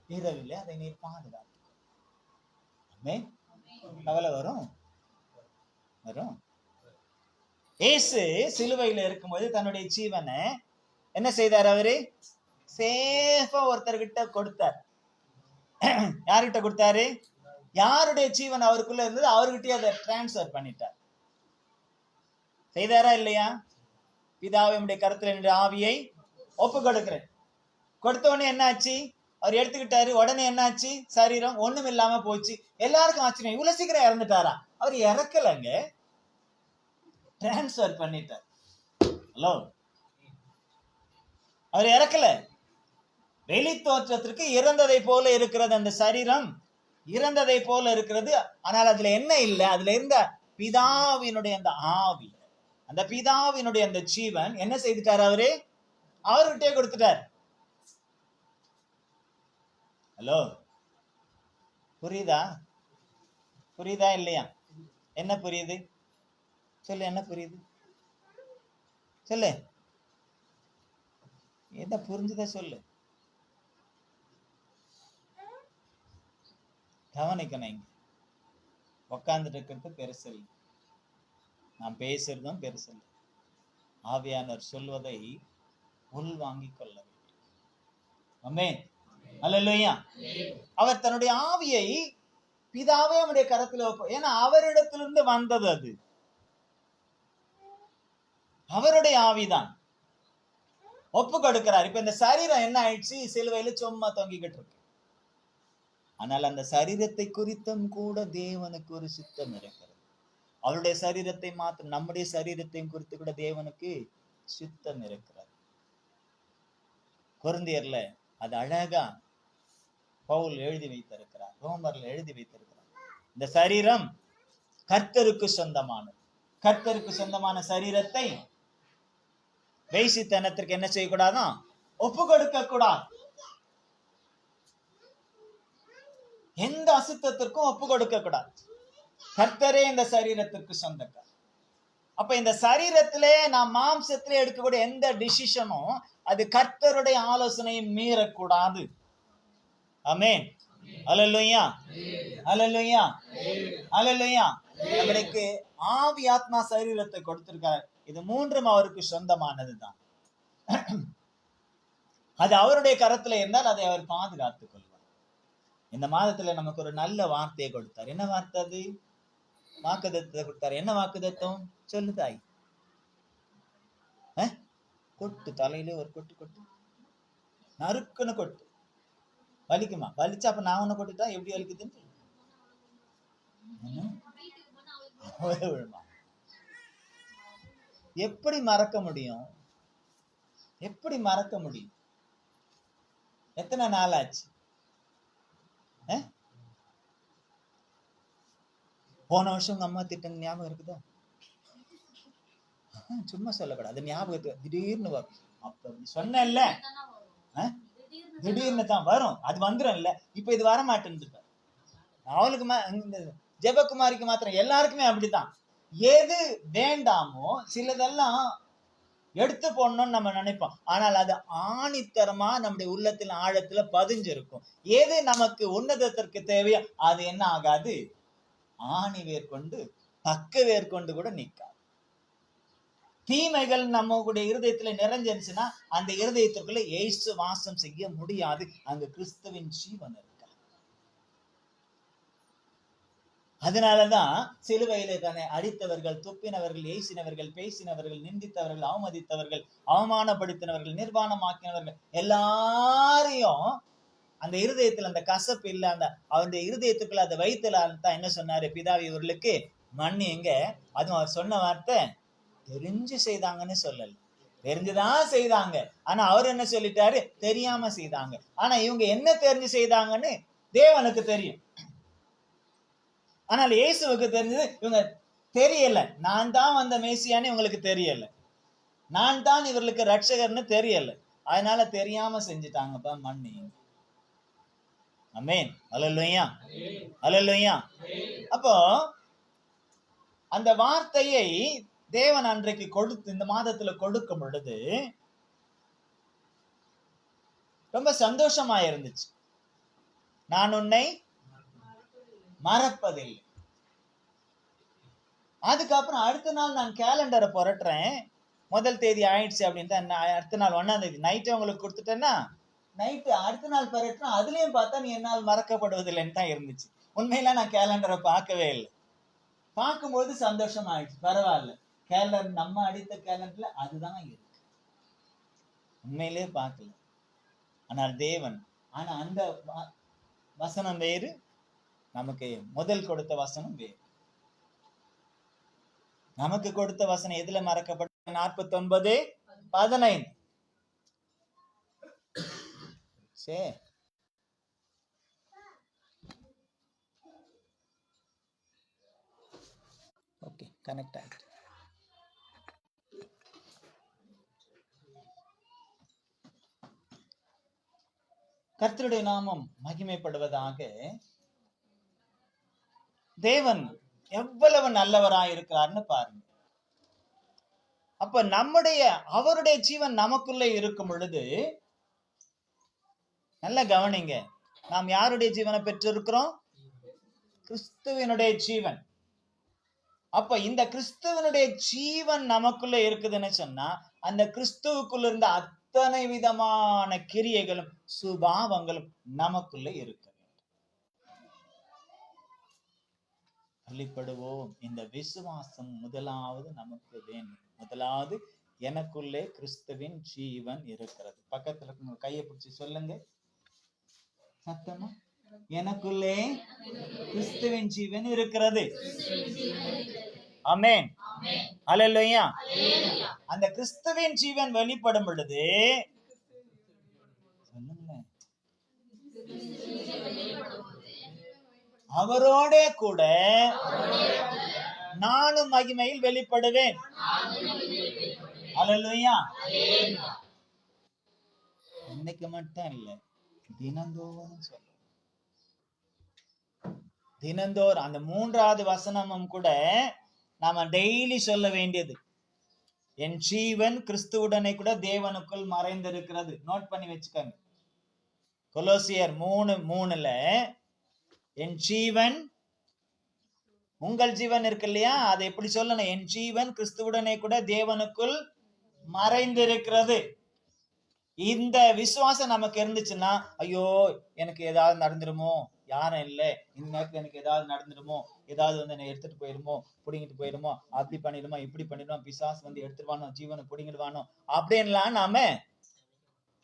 இரவிலே அதை நீர் பாதுகாத்து. கவலை வரும். இயேசு சிலுவையில இருக்கும்போது தன்னுடைய ஜீவனை என்ன செய்தார்? அவரு சேஃபா ஒருத்தர்கிட்ட கொடுத்தார். யார்கிட்ட கொடுத்தாரு? யாருடைய ஜீவன் அவருக்குள்ள இருந்தது அவர்கிட்டயே அதை டிரான்ஸ்பர் பண்ணிட்டார். செய்தாரா இல்லையா? பிதாவை உம்முடைய கருத்துல நின்ற ஆவியை ஒப்பு கொடுக்கிறேன். கொடுத்த உடனே என்ன ஆச்சு? அவர் எடுத்துக்கிட்டாரு. உடனே என்னாச்சு? சரீரம் ஒண்ணும் இல்லாம போச்சு. எல்லாருக்கும் ஆச்சரியம், இவ்வளவு சீக்கிரம் இறந்துட்டாரா? அவர் இறக்கலங்க, டிரான்ஸ்பர் பண்ணிட்டார். ஹலோ, அவர் இறக்கல. வெளி தோற்றத்திற்கு இறந்ததை போல இருக்கிறது அந்த சரீரம், இறந்ததை போல இருக்கிறது. ஆனால் அதுல என்ன இல்லை? அதுல இருந்த பிதாவினுடைய அந்த ஆவி, அந்த பிதாவினுடைய அந்த ஜீவன் என்ன செய்துட்டார்? அவர்கிட்டே கொடுத்துட்டார். ஹலோ, புரியுதா இல்லையா? என்ன புரியுது சொல்லு, என்ன புரியுது சொல்லு, என்ன புரிஞ்சுதா சொல்லு. கவனிக்கணும். இங்க உக்காந்துட்டு இருக்கிறது பெருசு இல்லை, நான் பேசுறதும் பெருசு இல்லை. ஆவியானவர் சொல்வதை உள்வாங்கிக் கொள்ள வேண்டும். ஆமென். அல்லேலூயா. அவர் தன்னுடைய ஆவியை பிதாவே அவருடைய கரத்துல, ஏன்னா அவரிடத்திலிருந்து வந்தது, அது அவருடைய ஆவிதான். ஒப்பு கொடுக்கிறார். இப்ப இந்த சரீரம் என்ன ஆயிடுச்சு? சிலுவையில சும்மா தொங்கிக்கிட்டு இருக்கு. ஆனால் அந்த சரீரத்தை குறித்தும் கூட தேவனுக்கு ஒரு சித்தம் இருக்கிறது. அவருடைய சரீரத்தை மாத்திரம், நம்முடைய சரீரத்தையும் குறித்து கூட தேவனுக்கு சித்தம் இருக்கிறது. கொரிந்தியர்ல அது அழகா பவுல் எழுதி வைத்திருக்கிறார், ரோமர்ல எழுதி வைத்திருக்கிறார். இந்த சரீரம் கர்த்தருக்கு சொந்தமானது. கர்த்தருக்கு சொந்தமான சரீரத்தை வேசித்தனத்திற்கு என்ன செய்யக்கூடாதான்? ஒப்பு கொடுக்க கூடாது. எந்த அசுத்தத்திற்கும் ஒப்பு கொடுக்க கூடாது. கர்த்தரே இந்த சரீரத்திற்கு சொந்தக்கார். அப்ப இந்த சரீரத்திலே நாம் மாம்சத்திலே எடுக்கக்கூடிய எந்த டிசிஷனும் அது கர்த்தருடைய ஆலோசனையை மீறக்கூடாது. ஆமென். அல்லேலூயா. அல்லேலூயா. அல்லேலூயா. நம்மளுக்கு ஆவி, ஆத்மா, சரீரத்தை கொடுத்திருக்கார். இது மூன்றும் அவருக்கு சொந்தமானதுதான். அது அவருடைய கரத்துல இருந்தால் அதை அவர் பாதுகாத்துக் கொள்வார். இந்த மாதத்துல நமக்கு ஒரு நல்ல வார்த்தையை கொடுத்தார். என்ன வார்த்தை அது? வாக்குதத்தத்தை கொடுத்தார். என்ன வாக்குதத்தம் சொல்லு தாய்? கொட்டு, தலையிலே ஒரு கொட்டு கொட்டு, நறுக்குன்னு கொட்டு. வலிக்குமா? வலிச்சா அப்ப நான் ஒண்ணு கொட்டுட்டா எப்படி வலிக்குதுன்னு எப்படி மறக்க முடியும்? எப்படி மறக்க முடியும்? எத்தனை நாள் ஆச்சு? போன வருஷம் உங்க அம்மா திட்டம் ஞாபகம் இருக்குதா? சும்மா சொல்லக்கூடாது, ஞாபகத்துக்கு திடீர்னு வரும். அப்ப சொன்னேன்ல, திடீர்னு தான் வரும். அது வந்துடும் இல்ல. இப்ப இது வர மாட்டேன்னு அவளுக்கு, ஜெபகுமாரிக்கு மாத்திரம், எல்லாருக்குமே அப்படித்தான். எது வேண்டாமோ சிலதெல்லாம் எடுத்து போடணும்னு நம்ம நினைப்போம். ஆனால் அது ஆணித்தரமா நம்முடைய உள்ளத்தில் ஆழத்துல பதிஞ்சிருக்கும். எது நமக்கு உன்னதத்திற்கு தேவையோ அது என்ன ஆகாது? ஆணி வேர் கொண்டு, பக்க வேர் கொண்டு கூட நிற்காது. தீமைகள் நம்மளுடைய இருதயத்துல நிறைஞ்சிருச்சுன்னா அந்த இருதயத்திற்குள்ள இயேசு வாசம் செய்ய முடியாது. அங்க கிறிஸ்துவின் ஜீவன் இருக்கா. அதனாலதான் சிலுவையிலே தன்னை அடித்தவர்கள், துப்பினவர்கள், ஏசினவர்கள், பேசினவர்கள், நிந்தித்தவர்கள், அவமதித்தவர்கள், அவமானப்படுத்தினவர்கள், நிர்வாணமாக்கினவர்கள் எல்லாரையும் அந்த இருதயத்துல அந்த கசப்பு இல்ல, அந்த இருதயத்துக்குள்ள அந்த வயிற்றுல தான் என்ன சொன்னாரு, பிதாவி இவர்களுக்கு மன்னியுங்க. அதுவும் அவர் சொன்ன வார்த்தை தெரிஞ்சு செய்தாங்கன்னு சொல்லல, தெரிஞ்சுதான் செய்தாங்க. ஆனா அவர் என்ன சொல்லிட்டாரு, தெரியாம செய்தாங்க. ஆனா இவங்க என்ன தெரிஞ்சு செய்தாங்கன்னு தேவனுக்கு தெரியும். ஆனால் இயேசுவுக்கு தெரிஞ்சது இவங்க தெரியல. நான் தான் வந்த மேசியான்னு இவங்களுக்கு தெரியல, நான் தான் இவர்களுக்கு ரட்சகர்னு தெரியல. அதனால தெரியாம செஞ்சுட்டாங்கப்பா, மன்னி. ஆமென். அல்லேலூயா, அல்லேலூயா. அப்போ அந்த வார்த்தையை தேவன் அன்றைக்கு கொடுத்து இந்த மாதத்துல கொடுக்கும் பொழுது ரொம்ப சந்தோஷமா இருந்துச்சு. நான் உன்னை மறப்பதில்லை. அதுக்கப்புறம் அடுத்த நாள் நான் கேலண்டரை புரட்டுறேன், முதல் தேதி ஆயிடுச்சு அப்படின்னு அடுத்த நாள் 1ஆம் தேதி நைட்டு உங்களுக்கு கொடுத்துட்டேன்னா, நைட்டு அடுத்த நாள் புரட்டுறேன், அதுலயும் பார்த்தா நீ என்னால் மறக்கப்படுவதில்லைன்னு தான் இருந்துச்சு. உண்மையில நான் கேலண்டரை பார்க்கவே இல்லை. பார்க்கும்போது சந்தோஷம் ஆயிடுச்சு, பரவாயில்ல, கேலண்டர் நம்ம அடித்த கேலண்டர்ல அதுதான் இருக்கு. உண்மையிலே பார்க்கல, ஆனால் தேவன். ஆனா அந்த வசனம் வேறு, நமக்கு முதல் கொடுத்த வசனம் வேறு. நமக்கு கொடுத்த வசனம் எதுல மறக்கப்பட்ட? 49:15. சரி, ஓகே, கனெக்ட் ஆயிட்டு. கர்த்தருடைய நாமம் மகிமைப்படுவதாக. தேவன் எவ்வளவு நல்லவராய் இருக்கிறார்னு பாருங்க. அப்ப அவருடைய ஜீவன் நமக்குள்ள இருக்கும் பொழுது, நல்ல கவனிங்க, நாம் யாருடைய ஜீவனை பெற்றிருக்கிறோம்? கிறிஸ்துவனுடைய ஜீவன். அப்ப இந்த கிறிஸ்துவனுடைய ஜீவன் நமக்குள்ள இருக்குதுன்னு சொன்னா, அந்த கிறிஸ்துவுக்குள்ள இருந்த அத்தனை விதமான கிரியைகளும் சுபாவங்களும் நமக்குள்ள இருக்கு. வெளிப்படுவோம். இந்த விசுவாசம் முதலாவது நமக்கு வேணும். முதலாவது, எனக்குள்ளே கிறிஸ்துவின் ஜீவன் இருக்கிறது. பக்கத்துல கையை பிடிச்சி சொல்லுங்க சத்தமா, எனக்குள்ளே கிறிஸ்துவின் ஜீவன் இருக்கிறது. ஆமென், அல்லேலூயா. அந்த கிறிஸ்துவின் ஜீவன் வெளிப்படும் பொழுது சொல்லுங்களேன், அவரோட கூட நானும் மகிமையில் வெளிப்படுவேன். அல்லேலூயா. இன்னைக்கு மட்டும் இல்ல, தினந்தோறும் சொல்ல. தினந்தோறும் அந்த 3வது வசனமும் கூட நாம டெய்லி சொல்ல வேண்டியது. என் ஜீவன் கிறிஸ்துவுடனே கூட தேவனுக்குள் மறைந்திருக்கிறது. நோட் பண்ணி வச்சுக்கோங்க. கொலோசியர் 3:3 என் ஜீவன், உங்கள் ஜீவன் இருக்கு இல்லையா, அதை எப்படி சொல்லணும்? என் ஜீவன் கிறிஸ்துவுடனே கூட தேவனுக்குள் மறைந்திருக்கிறது. இந்த விசுவாசம் நமக்கு இருந்துச்சுன்னா, ஐயோ எனக்கு ஏதாவது நடந்துருமோ, யாரும் இல்லை, இந்த நேரத்துல எனக்கு ஏதாவது நடந்துருமோ, ஏதாவது என்னை எடுத்துட்டு போயிருமோ, பிடிங்கிட்டு போயிருமோ, அப்படி பண்ணிடுமோ, இப்படி பண்ணிடுமோ, பிசாசு எடுத்துருவானோ, ஜீவனை பிடிங்கிடுவானோ அப்படின்லாம் நாம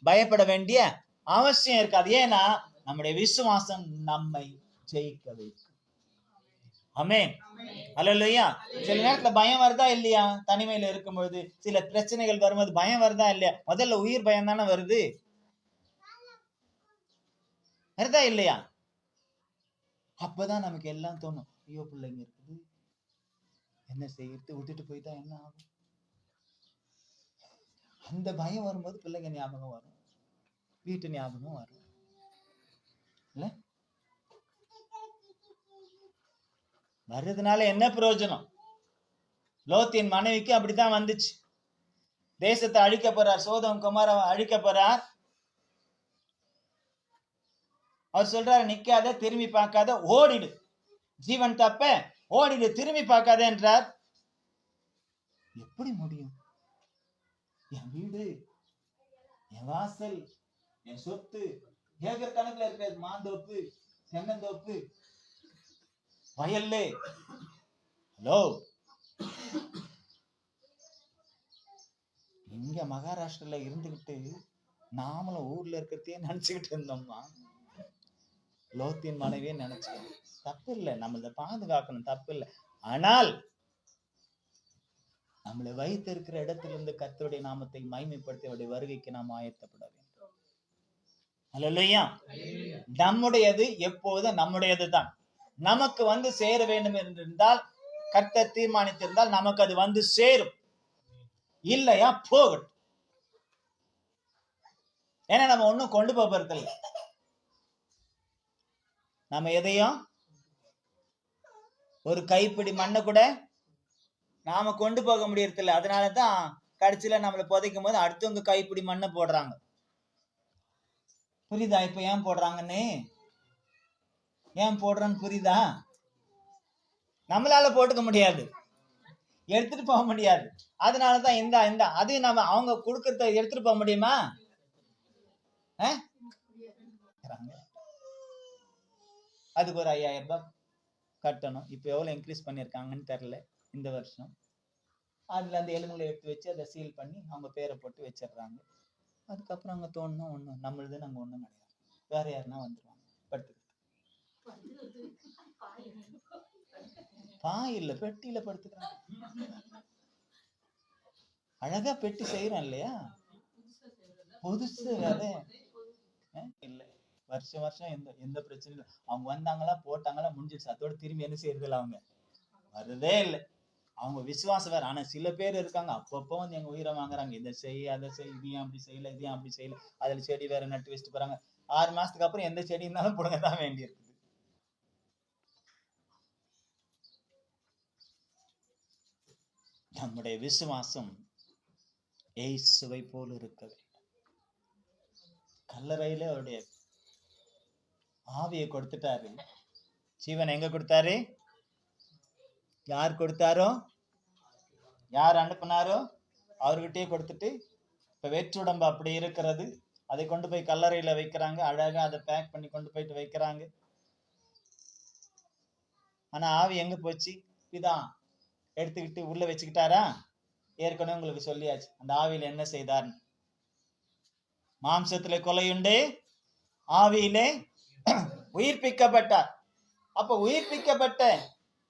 பயப்பட வேண்டிய அவசியம் இருக்காது. ஏன்னா நம்முடைய விசுவாசம் நம்மை ஜெயிக்க வைக்கும். ஆமென், அல்லேலூயா. சில நேரத்துல பயம் வருதா இல்லையா? தனிமையில இருக்கும் பொழுது சில பிரச்சனைகள் வரும்போது பயம் வருதா இல்லையா? முதல்ல உயிர் பயம் தானே வருது, வருதா இல்லையா? அப்பதான் நமக்கு எல்லாம் தோணும், ஐயோ பிள்ளைங்க இருக்குது, என்ன செய்யறது, விட்டுட்டு போயிட்டா என்ன ஆகும்? அந்த பயம் வரும்போது பிள்ளைங்க ஞாபகம் வரும், வீட்டு ஞாபகம் வரும் இல்ல? வர்றதுனால என்ன பிரயோஜனம்? லோத்தின் மனைவிக்கு அப்படித்தான் வந்துச்சு. தேசத்தை அழிக்க போறார், சோதம் குமார அழிக்க போறார். அவர் சொல்றாரு, நிக்காத, திரும்பி பார்க்காத, ஓடிடு, ஜீவன் தப்ப ஓடிடு, திரும்பி பார்க்காத என்றார். எப்படி முடியும்? என் வீடு, என் வாசல், என் சொத்து, ஏக்கர் கணக்குல இருக்கிற மாந்தோப்பு, தென்னந்தோப்பு, வயல்ல. ஹலோ, இங்க மகாராஷ்டிரால இருந்துகிட்டு நாமளும் ஊர்ல இருக்கிறதையே நினைச்சுக்கிட்டு இருந்தோம்மா. லோத்தின் மனைவியே நினைச்சோம். தப்பு இல்லை, நம்மள பாதுகாக்கணும், தப்பு இல்லை. ஆனால் நம்மளை வைத்திருக்கிற இடத்திலிருந்து கர்த்தருடைய நாமத்தை மகிமைப்படுத்தி அவருடைய வருகைக்கு நாம் ஆயத்தப்பட வேண்டும். அல்லேலூயா. நம்முடையது எப்போது நம்முடையது தான். நமக்கு வந்து சேர வேண்டும் என்றிருந்தால், கர்த்தர் தீர்மானித்திருந்தால் நமக்கு அது வந்து சேரும். இல்லையா போகட்டும். ஏன்னா நம்ம ஒண்ணும் கொண்டு போறதில்லை. நம்ம எதையும் ஒரு கைப்பிடி மண்ணை கூட நாம கொண்டு போக முடியறதில்லை. அதனாலதான் கடைசியில நம்மளை புதைக்கும் போது அடுத்தவங்க கைப்பிடி மண்ணை போடுறாங்க. புரியுதா? இப்ப ஏன் போடுறாங்கன்னு, ஏன் போடுறான்னு புரியுதா? நம்மளால போட்டுக்க முடியாது, எடுத்துட்டு போக முடியாது. அதனாலதான் இந்த அது நம்ம அவங்க கொடுக்கறத எடுத்துட்டு போக முடியுமா? அதுக்கு ஒரு 5000 ரூபாய் கட்டணும். இப்ப எவ்வளவு இன்க்ரீஸ் பண்ணிருக்காங்கன்னு தெரியல இந்த வருஷம். அதுல அந்த எலும்புகளை எடுத்து வச்சு அதை சீல் பண்ணி அவங்க பேரை போட்டு வச்சிடுறாங்க. அதுக்கப்புறம் அங்க தோணுனா ஒண்ணு நம்மளுது, நாங்க ஒண்ணும் கிடையாது, வேற யாருன்னா வந்துருவாங்க படுத்துக்கிட்டு. பாய் இல்ல, பெட்டியில படுத்துக்கிறாங்க. அழகா பெட்டி செய்யறோம் இல்லையா, புதுசு வேற இல்ல. வருஷம் வருஷம் எந்த பிரச்சனையும் இல்லை. அவங்க வந்தாங்களா போட்டாங்களா முடிஞ்சிடுச்சு. அதோட திரும்பி என்ன செய்யறதில்ல, அவங்க வருதே இல்லை. அவங்க விசுவாசம் வேற. ஆனா சில பேர் இருக்காங்க, அப்பப்போ வந்து எங்க உயிரை வாங்குறாங்க. இதை செய், அதை செய், இதையும் அப்படி செய்யல, இதையும் அப்படி செய்யல, அதுல செடி வேற நட்டு வச்சுட்டு போறாங்க. 6 மாசத்துக்கு அப்புறம் எந்த செடி இருந்தாலும் புடுங்கதான் வேண்டி இருக்குது. நம்முடைய விசுவாசம் இயேசுவை போல இருக்க வேண்டும். கல்லறையில அவருடைய ஆவியை கொடுத்துட்டாரு. ஜீவன் எங்க கொடுத்தாரு? யார் கொடுத்தாரோ, யார் அனுப்புனாரோ அவர்கிட்டயே கொடுத்துட்டு, இப்ப வெற்றுடம்பு அப்படி இருக்கிறது. அதை கொண்டு போய் கல்லறையில வைக்கிறாங்க. அழகா அதை பேக் பண்ணி கொண்டு போயிட்டு வைக்கிறாங்க. ஆனா ஆவி எங்க போச்சு? பிதா எடுத்துக்கிட்டு உள்ள வச்சுக்கிட்டாரா? ஏற்கனவே உங்களுக்கு சொல்லியாச்சு அந்த ஆவியில என்ன செய்தார்னு. மாம்சத்துல கொலையுண்டு, ஆவியிலே உயிர்ப்பிக்கப்பட்டார். அப்ப உயிர்ப்பிக்கப்பட்ட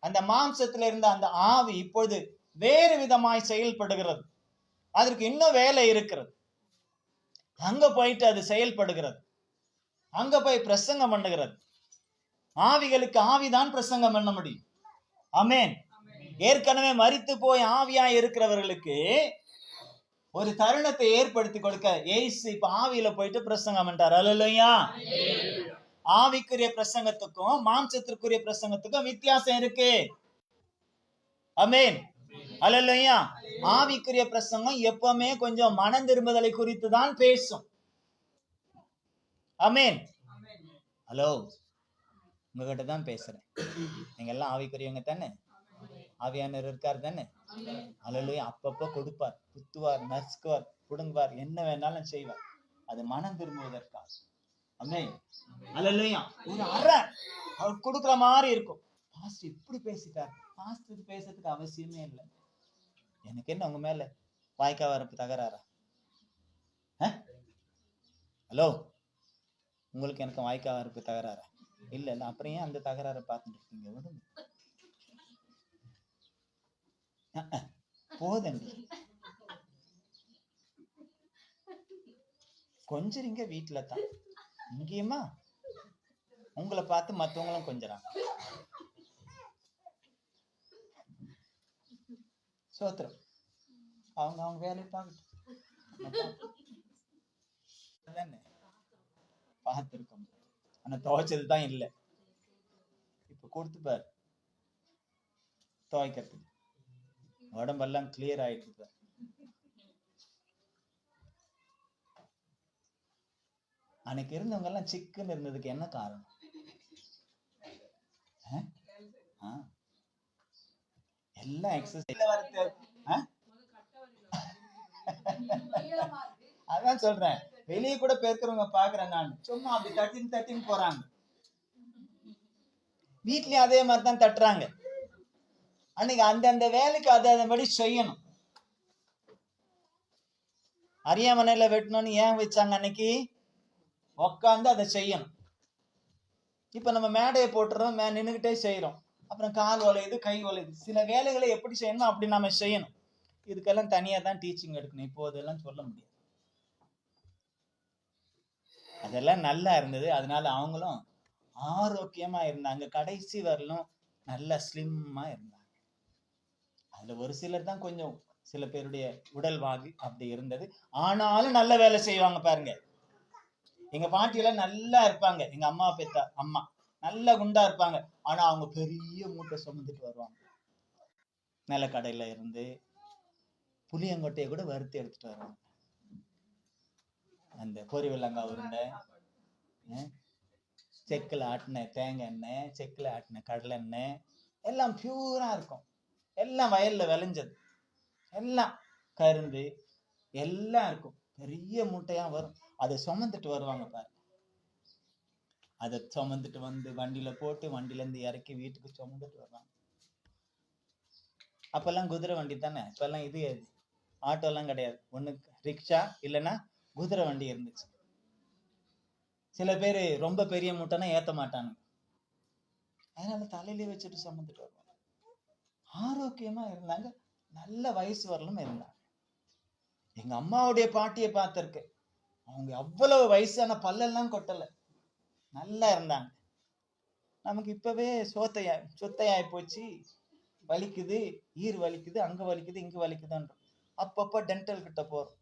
அந்த மாம்சத்துல இருந்த அந்த ஆவி இப்பொழுது வேறு விதமாய் செயல்படுகிறது. அதற்கு இன்னும் வேலை இருக்கிறது. அங்க போயிட்டு அது செயல்படுகிறது. அங்க போய் பிரசங்கம் பண்ணுகிறது. ஆவிகளுக்கு ஆவிதான் பிரசங்கம் பண்ண முடியும். ஆமென். ஏற்கனவே மரித்து போய் ஆவியாய் இருக்கிறவர்களுக்கு ஒரு தருணத்தை ஏற்படுத்தி கொடுக்க இயேசு இப்ப ஆவியில போயிட்டு பிரசங்கம் பண்றார். அல்லேலூயா. ஆவிக்குரிய பிரசங்கத்துக்கும் மாம்சத்திற்குரிய பிரசங்கத்துக்கும் வித்தியாசம் இருக்கு. ஆமென். அல்லேலூயா. ஆவிக்குரிய பிரசங்கம் எப்பவுமே கொஞ்சம் மனம் திரும்புதலை குறித்து தான் பேசும். ஆமென். ஹலோ, உங்ககிட்ட தான் பேசுறேன். நீங்க எல்லாம் ஆவிக்குரியவங்க தானே? ஆவியானவர் இருக்கார் தானே? அல்லேலூயா. அப்பப்போ கொடுப்பார், குத்துவார், நசுக்குவார், புடுங்குவார், என்ன வேணாலும் செய்வார். அது மனம் திரும்புவதற்காக. ஆமென். அல்லேலூயா. ஒரு அறை அவர் கொடுக்குற மாதிரி இருக்கும். பாஸ்டர் இப்படி பேசிட்டார். பாஸ்டர் பேசுறதுக்கு அவசியமே இல்லை. எனக்கு என்ன உங்க மேல வாய்க்கா வரப்பு தகராறா? ஹலோ, உங்களுக்கு எனக்கு வாய்க்கா வரப்பு தகராறா? இல்ல இல்ல, அப்புறம் ஏன் அந்த தகராறை பார்த்துட்டு இருக்கீங்க? விடுங்க, போதண்டி. கொஞ்சிறீங்க வீட்டுல தான், இங்கேயுமா உங்களை பார்த்து மத்தவங்களும் கொஞ்சறாங்க. சோத்திரம். அவங்க வேலையை பார்க்கட்டும். பார்த்துருக்கோம். ஆனா துவைச்சது தான் இல்லை. இப்ப கொடுத்து பாரு துவைக்கிறதுக்கு, உடம்பெல்லாம் கிளியர் ஆயிட்டு பாரு. அன்னைக்கு இருந்தவங்க எல்லாம் சிக்குன்னு இருந்ததுக்கு என்ன காரணம்? எல்லாம் எக்ஸசைஸ். அதான் சொல்றேன், வெளியே கூட பேருக்கிறவங்க பாக்குறேன் நான், சும்மா அப்படி தட்டின்னு போறாங்க. வீட்லயும் அதே மாதிரி தான் தட்டுறாங்க. அன்னைக்கு அந்தந்த வேலைக்கு அதன்படி செய்யணும். அரியாமனையில வெட்டணும்னு ஏன் வச்சாங்க? அன்னைக்கு உக்காந்து அதை செய்யணும். இப்ப நம்ம மேடையை போட்டுறோம், நின்றுகிட்டே செய்யறோம். அப்புறம் கால் வளையுது, கை வளையுது. சில வேலைகளை எப்படி செய்யணும் அப்படி நாம செய்யணும். இதுக்கெல்லாம் தனியா தான் டீச்சிங் எடுக்கணும். இப்போ அதெல்லாம் சொல்ல முடியாது. அதெல்லாம் நல்லா இருந்தது. அதனால அவங்களும் ஆரோக்கியமா இருந்தாங்க. கடைசி வரலும் நல்ல ஸ்லிம்மா இருந்தாங்க. அதுல ஒரு சிலர் தான் கொஞ்சம், சில பேருடைய உடல் வாகு அப்படி இருந்தது. ஆனாலும் நல்ல வேலை செய்வாங்க பாருங்க. எங்க பாட்டியெல்லாம் நல்லா இருப்பாங்க. எங்க அம்மா பெத்த அம்மா நல்ல குண்டா இருப்பாங்க. ஆனா அவங்க பெரிய மூட்டை சுமந்துட்டு வருவாங்க. நிலக்கடையில இருந்து புளியங்கொட்டையை கூட வறுத்து எடுத்துட்டு வருவாங்க. அந்த பொரிவெல்லங்காய் உருண்டை, செக்கில் ஆட்டின தேங்காய் எண்ணெய், செக்கில் ஆட்டின கடலை எண்ணெய் எல்லாம் பியூரா இருக்கும். எல்லாம் வயல்ல விளைஞ்சது. எல்லாம் கரும்பு எல்லாம் இருக்கும். பெரிய மூட்டையா வரும். அதை சுமந்துட்டு வருவாங்க பாரு. அதை சுமந்துட்டு வந்து வண்டியில போட்டு வண்டியில இருந்து இறக்கி வீட்டுக்கு சுமந்துட்டு வருவாங்க. அப்பெல்லாம் குதிரை வண்டி தானே. இப்பெல்லாம் இது ஆட்டோ எல்லாம் கிடையாது. ஒண்ணு ரிக்ஷா இல்லைன்னா குதிரை வண்டி இருந்துச்சு. சில பேரு ரொம்ப பெரிய மூட்டைனா ஏத்த மாட்டாங்க. அதனால தலையிலே வச்சுட்டு சுமந்துட்டு வருவாங்க. ஆரோக்கியமா இருந்தாங்க. நல்ல வயசு வரலும் இருந்தாங்க. எங்க அம்மாவுடைய பாட்டியை பார்த்திருக்கேன். அவங்க அவ்வளவு வயசான பல்லெல்லாம் கொட்டல, நல்லா இருந்தாங்க. நமக்கு இப்பவே சொத்தையாய் போச்சு. வலிக்குது, ஈர் வலிக்குது, அங்க வலிக்குது, இங்க வலிக்குதுன்ற. அப்பப்ப டென்டல் கிட்ட போறோம்.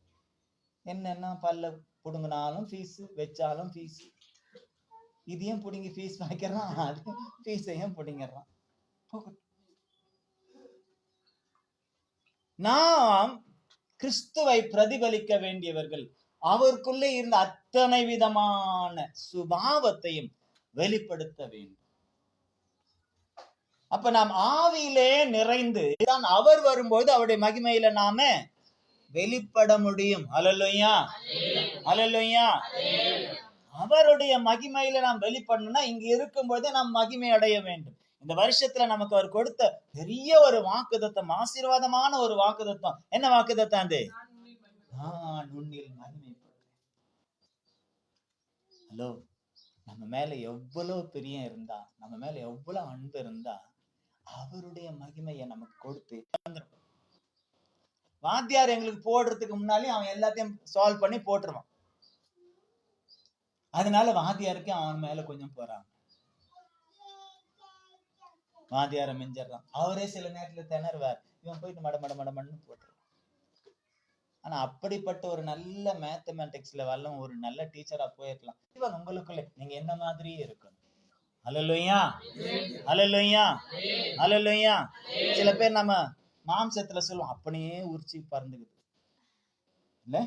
என்னன்னா பல்ல புடுங்கினாலும் ஃபீஸ், வச்சாலும் ஃபீஸ். இதையும் புடுங்கி ஃபீஸ் வைக்கிறான், அது ஃபீஸையும் புடுங்கிடுறான். நாம் கிறிஸ்துவை பிரதிபலிக்க வேண்டியவர்கள். அவருக்குள்ளே இருந்த அத்தனை விதமான சுபாவத்தையும் வெளிப்படுத்த வேண்டும். அப்ப நாம் ஆவியிலே நிறைந்து தான் அவர் வரும்போது அவருடைய மகிமையில நாம வெளிப்பட முடியும். அல்லேலூயா, அல்லேலூயா. அவருடைய மகிமையில நாம் வெளிப்படணும்னா இங்க இருக்கும்போது நாம் மகிமை அடைய வேண்டும். இந்த வருஷத்துல நமக்கு அவர் கொடுத்த பெரிய ஒரு வாக்குத்தத்தம், ஆசீர்வாதமான ஒரு வாக்குத்தத்தம். என்ன வாக்குத்தத்தம் அது? நான் உன்னில் மகிமைப்படுறேன். ஹலோ, நம்ம மேல எவ்வளவு பிரியம் இருந்தா, நம்ம மேல எவ்வளவு அன்பு இருந்தா அவருடைய மகிமையை நமக்கு கொடுத்து, வாத்தியார் எங்களுக்கு போடுறதுக்கு முன்னாலே அவன் எல்லாத்தையும் சால்வ் பண்ணி போட்டுருவான். அதனால வாத்தியாருக்கு அவன் மேல கொஞ்சம் போறான். வாத்தியார மிஞ்சிடறான். அவரே சில நேரத்துல திணறுவார். இவன் போயிட்டு மடமன்னு போட்டுருவான். ஆனா அப்படிப்பட்ட ஒரு நல்ல மேத்தமேட்டிக்ஸ்ல வரலாம் ஒரு நல்ல டீச்சரா போயிருக்கலாம். இவன் உங்களுக்குள்ள நீங்க என்ன மாதிரியே இருக்கணும். அல்லேலூயா, அல்லேலூயா, அல்லேலூயா. சில பேர் நம்ம மாம்சத்துல சொல்லுவோம், அப்படியே உரிச்சி பறந்துக்குது இல்ல.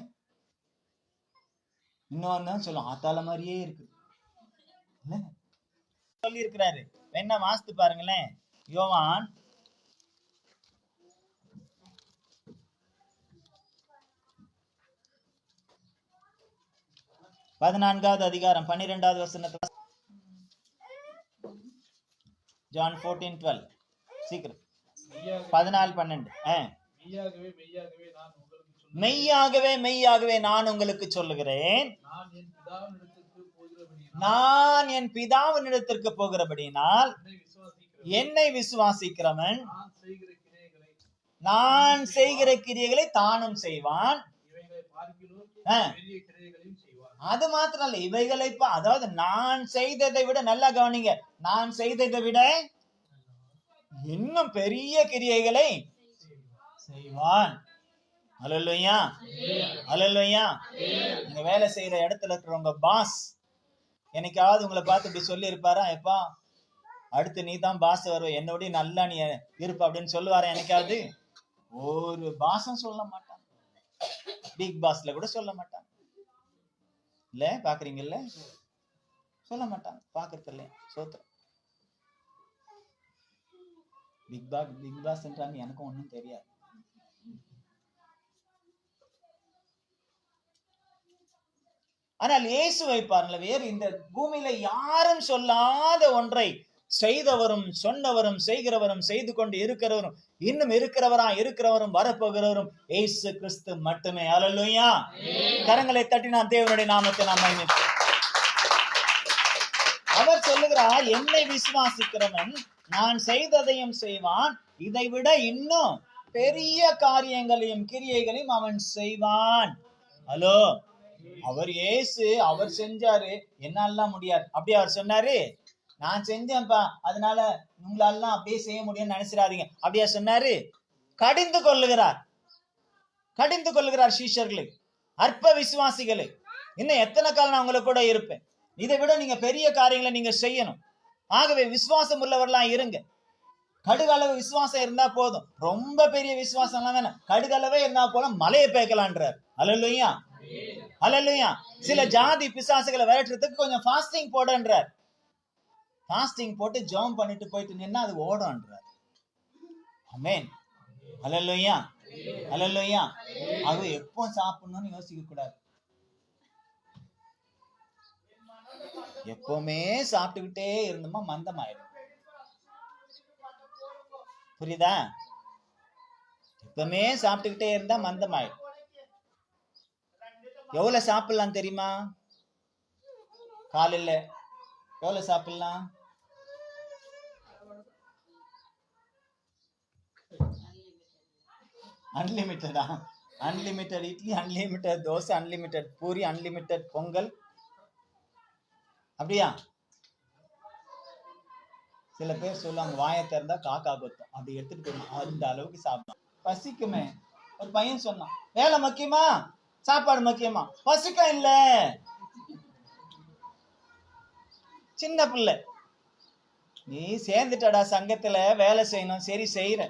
இன்னொன்னு சொல்லுவோம், ஆத்தால மாதிரியே இருக்குது இல்ல. சொல்லி இருக்கிறாரு. என்ன வாஸ்து பாருங்களேன். யோவான் 14வது அதிகாரம் 12வது வசனத்தை. ஜான் 14:12. சீக்கிரம் 14:12. மெய்யாகவே மெய்யாகவே நான் உங்களுக்கு சொல்லுகிறேன், நான் என் பிதாவினிடத்திற்கு போகிறபடியினால் என்னை விசுவாசிக்கிறவன் நான் செய்கிற கிரியைகளை தானும் செய்வான். அது மாத்திரம் இல்ல, இவைகளை அதாவது நான் செய்ததை விட, நல்லா கவனிங்க, நான் செய்ததை விட இன்னும் பெரிய கிரியைகளை செய்வான். அல்லேலூயா, அல்லேலூயா. நீங்க வேலை செய்யற இடத்துல இருக்கிறவங்க பாஸ் என்னைக்காவது உங்களை பார்த்து இப்படி சொல்லி இருப்பாரா? எப்பா அடுத்து நீ தான் பாஸ் வருவ, என்னோட நல்லா நீ இருப்ப அப்படின்னு சொல்லுவாரா என்னைக்காவது? ஒரு பாஸும் சொல்ல மாட்டாங்க. பிக் பாஸ்ல கூட சொல்ல மாட்டாங்க இல்ல. பாக்குறீங்கல்ல, சொல்ல மாட்டாங்க. பாக்குறது இல்லையா? சோத்திரம். பிக் பாஸ்ன்றாங்க, எனக்கும் ஒன்றும் தெரியாது. ஆனால் இயேசுவை பாருங்கள், வேறு இந்த பூமியில யாரும் சொல்லாத ஒன்றை செய்தவரும் சொன்னவரும் செய்கிறவரும் செய்து கொண்டு இருக்கிறவரும் இன்னும் இருக்கிறவரும் வரப்போகிறவரும் இயேசு கிறிஸ்து மட்டுமே. அல்லேலூயா. கரங்களை தட்டி நாம் தேவனுடைய நாமத்தை நாம் மகிமைப்படுத்துவோம். அவர் சொல்லுகிறார், என்னை விசுவாசிக்கிறவன் நான் செய்ததையும் செய்வான், இதை விட இன்னும் பெரிய காரியங்களையும் கிரியைகளையும் அவன் செய்வான். ஹலோ, அவர் இயேசு அவர் செஞ்சாரு, என்னாலாம் முடியாது அப்படி அவர் சொன்னாரு. நான் செஞ்சேன்ப்பா அதனால உங்களாலாம் அப்படியே செய்ய முடியும்னு நினைச்சிடாதீங்க அப்படியா சொன்னாரு? கடிந்து கொள்ளுகிறார் சீஷர்களை, அற்ப விசுவாசிகளை. இன்னும் எத்தனை காலம் நான் உங்களை கூட இருப்பேன், இதை விட நீங்க பெரிய காரியங்களை நீங்க செய்யணும். ஆகவே விசுவாசம் உள்ளவர்களாம் இருங்க. கடுகளவு விசுவாசம் இருந்தா போதும், ரொம்ப பெரிய விசுவாசம் எல்லாம் வேணாம். கடுகளவே இருந்தா போல மலையை பேக்கலான்றார். அல்லேலூயா, அல்லேலூயா. சில ஜாதி பிசாசுகளை விரட்டுறதுக்கு கொஞ்சம் ஃபாஸ்டிங் போடுன்றார். ஃபாஸ்டிங் போட்டு ஜெபம் பண்ணிட்டு போயிட்டு நின்னா அது ஓடும்ன்றார். ஆமென். அல்லேலூயா, அல்லேலூயா. அது எப்போ சாப்பிடணும்னு யோசிக்க கூடாது. எப்பவுமே சாப்பிட்டுக்கிட்டே இருந்தோமா மந்தமாயிடும். புரியுதா? எப்பவுமே சாப்பிட்டுக்கிட்டே இருந்தா மந்தமாயிடும். எவ்வளவு சாப்பிடலாம் தெரியுமா? காலையில எவ்வளவு சாப்பிடலாம்? அன்லிமிட்டடா? Unlimited idli, unlimited dosa, unlimited puri, unlimited pongal, அப்படியா? சில பேர் சொல்லுவாங்க வாயை திறந்தா காக்கா கொத்தும், அப்படி எடுத்துட்டு போயிடணும். அந்த அளவுக்கு சாப்பிடலாம். பசிக்குமே. ஒரு பையன் சொன்னான், வேலை முக்கியமா சாப்பாடு முக்கியமா? பசிக்க இல்ல. சின்ன பிள்ளை, நீ சேர்ந்துட்டடா சங்கத்துல வேலை செய்யணும், சரி செய்யற,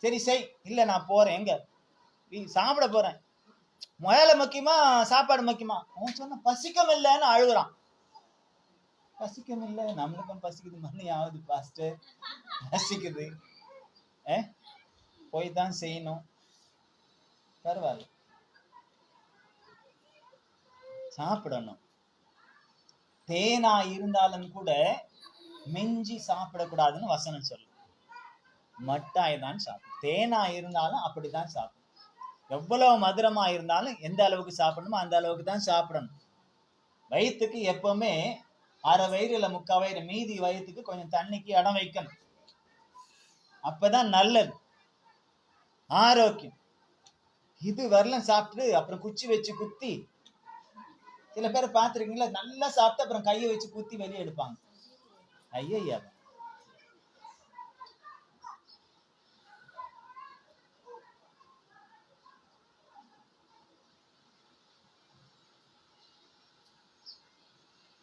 சரி செய். இல்ல நான் போறேன், எங்க சாப்பிட போறேன். வேலை முக்கியமா சாப்பாடு முக்கியமா? அவன் சொன்ன பசிக்கம் இல்லைன்னு அழுகுறான். பசிக்கம் இல்லை, நம்மளுக்கும் பசிக்குது, மண்ணையாவது பாஸ்டர் பசிக்குது, போய் தான் செய்யணும். பரவாயில்ல, சாப்பிடணும். தேனா இருந்தாலும் கூட மிஞ்சி சாப்பிடக்கூடாதுன்னு வசனம் சொல்லு. மட்டாய் தான் சாப்பிடும். தேனா இருந்தாலும் அப்படிதான் சாப்பிடும். எவ்வளவு மதுரமா இருந்தாலும் எந்த அளவுக்கு சாப்பிடணுமோ அந்த அளவுக்கு தான் சாப்பிடணும். வயிற்றுக்கு எப்பவுமே அரை வயிறு இல்ல முக்கா வயிறு, மீதி வயிற்றுக்கு கொஞ்சம் தண்ணிக்கு இடம் வைக்கணும். அப்பதான் நல்லது, ஆரோக்கியம். இது வரலாம் சாப்பிட்டு அப்புறம் குச்சி வச்சு குத்தி, சில பேர் பார்த்திருக்கீங்களா, நல்லா சாப்பிட்டு அப்புறம் கையை வச்சு குத்தி வெளியே எடுப்பாங்க. ஐயா,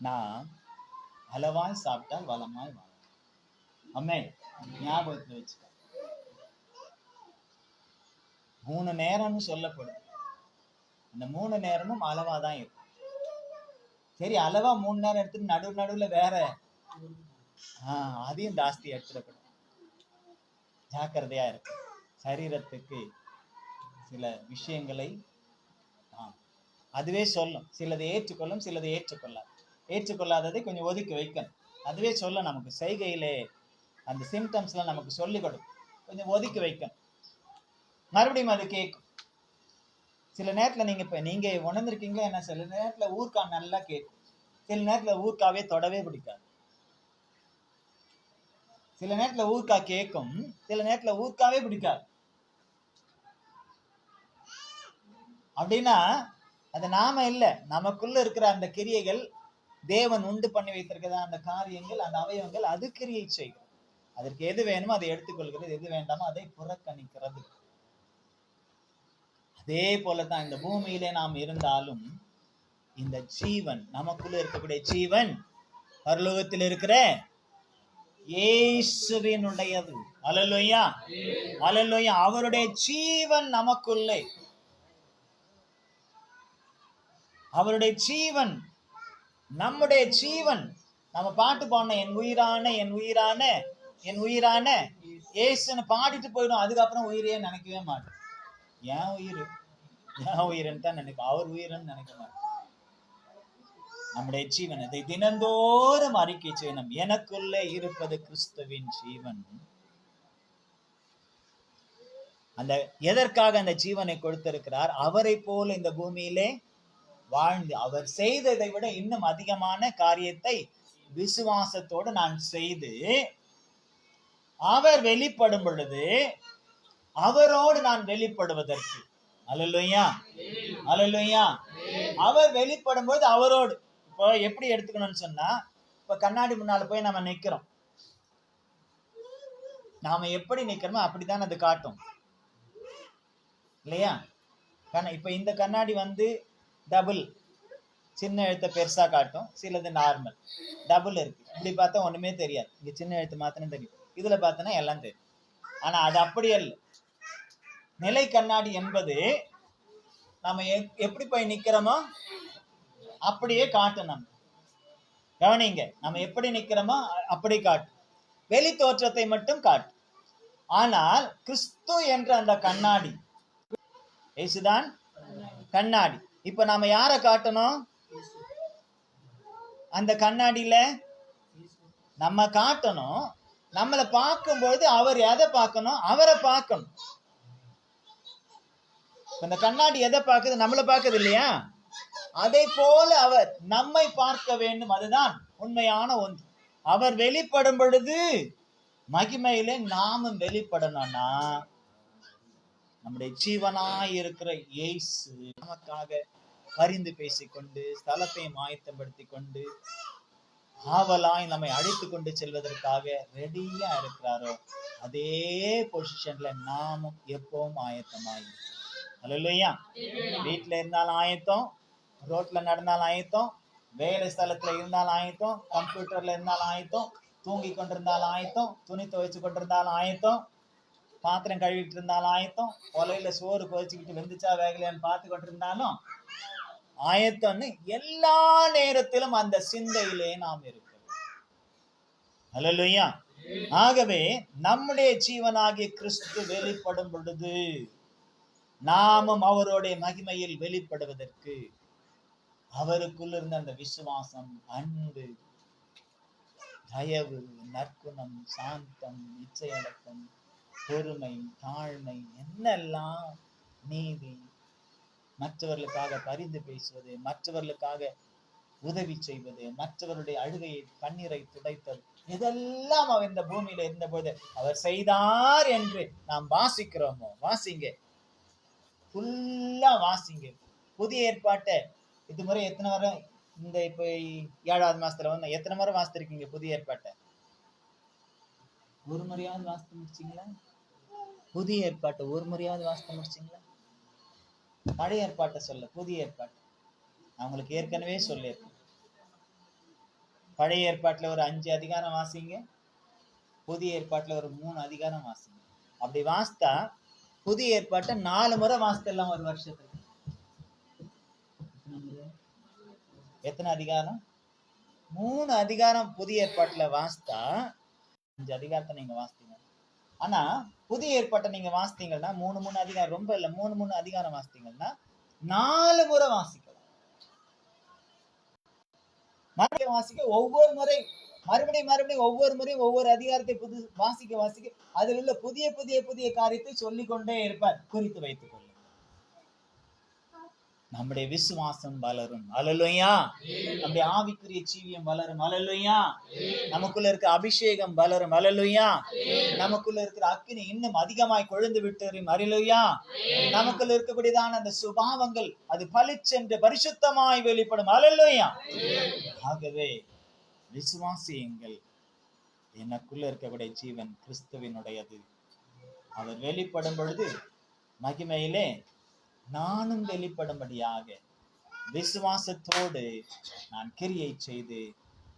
நான் அளவாய் சாப்பிட்டால் வளமாய் வாழ. அம்மே ஞாபகத்துல வச்சுக்க. 3 நேரம்னு சொல்லப்படும். அந்த 3 நேரமும் அளவாதான் இருக்கும். சரி, அளவா 3 நேரம் எடுத்துட்டு நடுவுல வேற அதையும் ஜாஸ்தி எடுத்துடக்கூடாது. ஜாக்கிரதையா இருக்கு. சரீரத்துக்கு சில விஷயங்களை அதுவே சொல்லும். சிலதை ஏற்றுக்கொள்ளும், சிலதை ஏற்றுக்கொள்ளாததை கொஞ்சம் ஒதுக்கி வைக்கணும். அதுவே சொல்ல நமக்கு செய்கையிலே அந்த சிம்டம்ஸ்லாம் நமக்கு சொல்லிக் கொடுக்கும். கொஞ்சம் ஒதுக்கி வைக்கணும். மறுபடியும் அது கேட்கும். சில நேரத்துல நீங்க உணர்ந்திருக்கீங்களா என்ன, சில நேரத்துல ஊர்க்கா நல்லா கேட்கும், சில நேரத்துல ஊர்க்காவே தொடவே பிடிக்காது. சில நேரத்துல ஊர்க்கா கேட்கும், சில நேரத்துல ஊர்க்காவே பிடிக்காது. அப்படின்னா அது நாம இல்ல, நமக்குள்ள இருக்கிற அந்த கிரியைகள், தேவன் உண்டு பண்ணி வைத்திருக்கிறதா அந்த காரியங்கள், அந்த அவயவங்கள் அது கிரியை செய்கிறது. அதற்கு எது வேணுமோ அதை எடுத்துக்கொள்கிறது, எது வேண்டாமோ அதை புறக்கணிக்கிறது. அதே போலதான் இந்த பூமியிலே நாம் இருந்தாலும் இந்த ஜீவன், நமக்குள்ள இருக்கக்கூடிய ஜீவன் பரலோகத்தில் இருக்கிற இயேசுவினுடையது. அல்லேலூயா, அல்லேலூயா. அவருடைய ஜீவன் நமக்குள்ளே, அவருடைய ஜீவன் நம்முடைய ஜீவன். நம்ம பாட்டு பாடணும், என் உயிரான என் உயிரான என் உயிரான இயேசுன்னு பாடிட்டு போயிடும். அதுக்கப்புறம் உயிரையே நினைக்கவே மாட்டோம். என் உயிர் என் உயிர்ன்னு தான் நினைக்கும், அவர் உயிர்ன்னு நினைக்க மாட்டோம். நம்முடைய ஜீவன் இதை தினந்தோறும் அறிக்கை செய்யணும். எனக்குள்ளே இருப்பது கிறிஸ்துவின் ஜீவன். அந்த எதற்காக அந்த ஜீவனை கொடுத்திருக்கிறார்? அவரை போல இந்த பூமியிலே வாழ்ந்து அவர் செய்ததை விட இன்னும் அதிகமான காரியத்தை விசுவாசத்தோடு நான் செய்து அவர் வெளிப்படும் பொழுது அவரோடு நான் வெளிப்படுவதற்கு. அல்லேலூயா, அல்லேலூயா. அவர் வெளிப்படும் போது அவரோடு. இப்போ எப்படி எடுத்துக்கணும்னு சொன்னா, இப்ப கண்ணாடி முன்னால போய் நம்ம நிக்கிறோம். நாம எப்படி நிக்கிறோமோ அப்படித்தான் அது காட்டும், இல்லையா? இப்ப இந்த கண்ணாடி டபுள், சின்ன எழுத்த பெருசா காட்டும், சிலது நார்மல். டபுள் இருக்கு, இப்படி பார்த்தா ஒண்ணுமே தெரியாது, இங்க சின்ன எழுத்து மாத்திரம் தெரியும், இதுல பார்த்தோன்னா எல்லாம் தெரியும். ஆனா அது அப்படி அல்ல. நிலை கண்ணாடி என்பது நம்ம எப்படி போய் நிக்கிறோமோ அப்படியே காட்டும். நம்ம கவனிங்க, நம்ம எப்படி நிக்கிறோமோ அப்படி காட்டும், வெளி தோற்றத்தை மட்டும் காட்டும். ஆனால் கிறிஸ்து என்ற அந்த கண்ணாடி, இயேசுதான் கண்ணாடி. இப்ப நாம யார காட்டணும்? அந்த கண்ணாடியில நம்ம காட்டணும். நம்மளை பார்க்கும்போது அவர் எதை பார்க்கணும்? அவரை பார்க்கணும். இந்த கண்ணாடி எதை பார்க்குது? நம்மளை பார்க்குது இல்லையா? அதை போல அவர் நம்மை பார்க்க வேண்டும். அதுதான் உண்மையான ஒன்று. அவர் வெளிப்படும் பொழுது மகிமையிலே நாமும் வெளிப்படணும்னா நம்முடைய ஜீவனாய் இருக்கிற இயேசு நமக்காக பரிந்து பேசிக்கொண்டு ஸ்தலத்தையும் ஆயத்தப்படுத்தி கொண்டு ஆவலாய் நம்மை அழைத்து கொண்டு செல்வதற்காக ரெடியா இருக்கிறாரோ அதே பொசிஷன்ல நாமும் எப்பவும் ஆயத்தமாய் இருக்கிறோம். அல்லேலூயா. வீட்டுல இருந்தாலும் ஆயத்தம், ரோட்ல நடந்தாலும் ஆயத்தம், வேலை ஸ்தலத்துல இருந்தாலும் ஆயத்தம், கம்ப்யூட்டர்ல இருந்தாலும் ஆயத்தம், தூங்கி கொண்டிருந்தாலும் ஆயத்தம், துணி துவைச்சு கொண்டிருந்தாலும் ஆயத்தம், பாத்திரம் கழுவிட்டு இருந்தாலும் ஆயத்தம், கொலையில சோறு கொதிச்சுக்கிட்டு வெந்துச்சா வேகலையான்னு பார்த்து கொண்டிருந்தாலும் ஆயத்தம்னு எல்லா நேரத்திலும் அந்த சிந்தையிலே நாம் இருக்கிறோம். அல்லேலூயா. ஆகவே நம்முடைய ஜீவனாகிய கிறிஸ்து வெளிப்படும் பொழுது நாமும் அவருடைய மகிமையில் வெளிப்படுவதற்கு அவருக்குள் இருந்த அந்த விசுவாசம், அன்பு, தயவு, நற்குணம், சாந்தம், இச்சையடக்கம், பொறுமை, தாழ்மை, என்னெல்லாம், நீதி, மற்றவர்களுக்காக பரிந்து பேசுவது, மற்றவர்களுக்காக உதவி செய்வது, மற்றவருடைய அழுகையை கண்ணீரை துடைத்தது, இதெல்லாம் அவர் இந்த பூமியில இருந்தபோது அவர் செய்தார் என்று நாம் வாசிக்கிறோமோ? வாசிங்க, ஃபுல்லா வாசிங்க. புதிய ஏற்பாட்டை இது முறை எத்தனை முறை, இந்த இப்ப 7வது மாசத்துல எத்தனை முறை வாசித்திருக்கீங்க புதிய ஏற்பாட்டை? ஒரு முறையாவது வாசித்து முடிச்சிங்களா? புதிய ஏற்பாட்டை ஒரு முறையாவது வாசித்து முடிச்சிங்களா? பழைய ஏற்பாட்டை சொல்ல, புதிய ஏற்பாட்டை நான் உங்களுக்கு ஏற்கனவே சொல்லியிருக்கேன். பழைய ஏற்பாட்டுல ஒரு 5 அதிகாரம் வாசிங்க, புதிய ஏற்பாட்டுல ஒரு 3 அதிகாரம் வாசிங்க. அப்படி வாசித்தா புதிய ஏற்பாட்டை 4 முறை வாசித்தெல்லாம் ஒரு வருஷத்துக்கு. எத்தனை அதிகாரம்? 3 அதிகாரம் புதிய ஏற்பாட்டுல வாசித்தா 5 அதிகாரத்தை நீங்க வாசித்தீங்க. ஆனா புதிய ஏற்பாட்டை நீங்க வாசித்தீங்கன்னா 3 அதிகாரம், ரொம்ப இல்ல, 3 அதிகாரம் வாசித்தீங்கன்னா 4 முறை வாசிக்கலாம். மறுபடியும் வாசிக்க, ஒவ்வொரு முறை மறுபடியும் ஒவ்வொரு முறையும் ஒவ்வொரு அதிகாரத்தை வாசிக்க அதில் உள்ள புதிய புதிய புதிய காரியத்தை சொல்லிக் கொண்டே இருப்பார். குறித்து வைத்துக் கொள்ளும். நம்முடைய விசுவாசம் வளரும். அல்லேலூயா. நம்முடைய ஆவிக்குரிய ஜீவியம் வளரும். அல்லேலூயா. நமக்குள்ள இருக்கிற அபிஷேகம் வளரும். அல்லேலூயா. நமக்குள்ள இருக்கிற அக்கினி இன்னும் அதிகமாய் கொழுந்து விட்டு. அல்லேலூயா. நமக்குள்ள இருக்கக்கூடியதான அந்த சுபாவங்கள் அது பளிச்சென்று பரிசுத்தமாய் வெளிப்படும். அல்லேலூயா. ஆகவே விசுவாசியுங்கள். எனக்குள்ள இருக்கக்கூடிய ஜீவன் கிறிஸ்துவினுடையது. அவர் வெளிப்படும் பொழுது மகிமையிலே நானும் வெளிப்படும்படியாக விசுவாசத்தோடு நான் கிரியை செய்து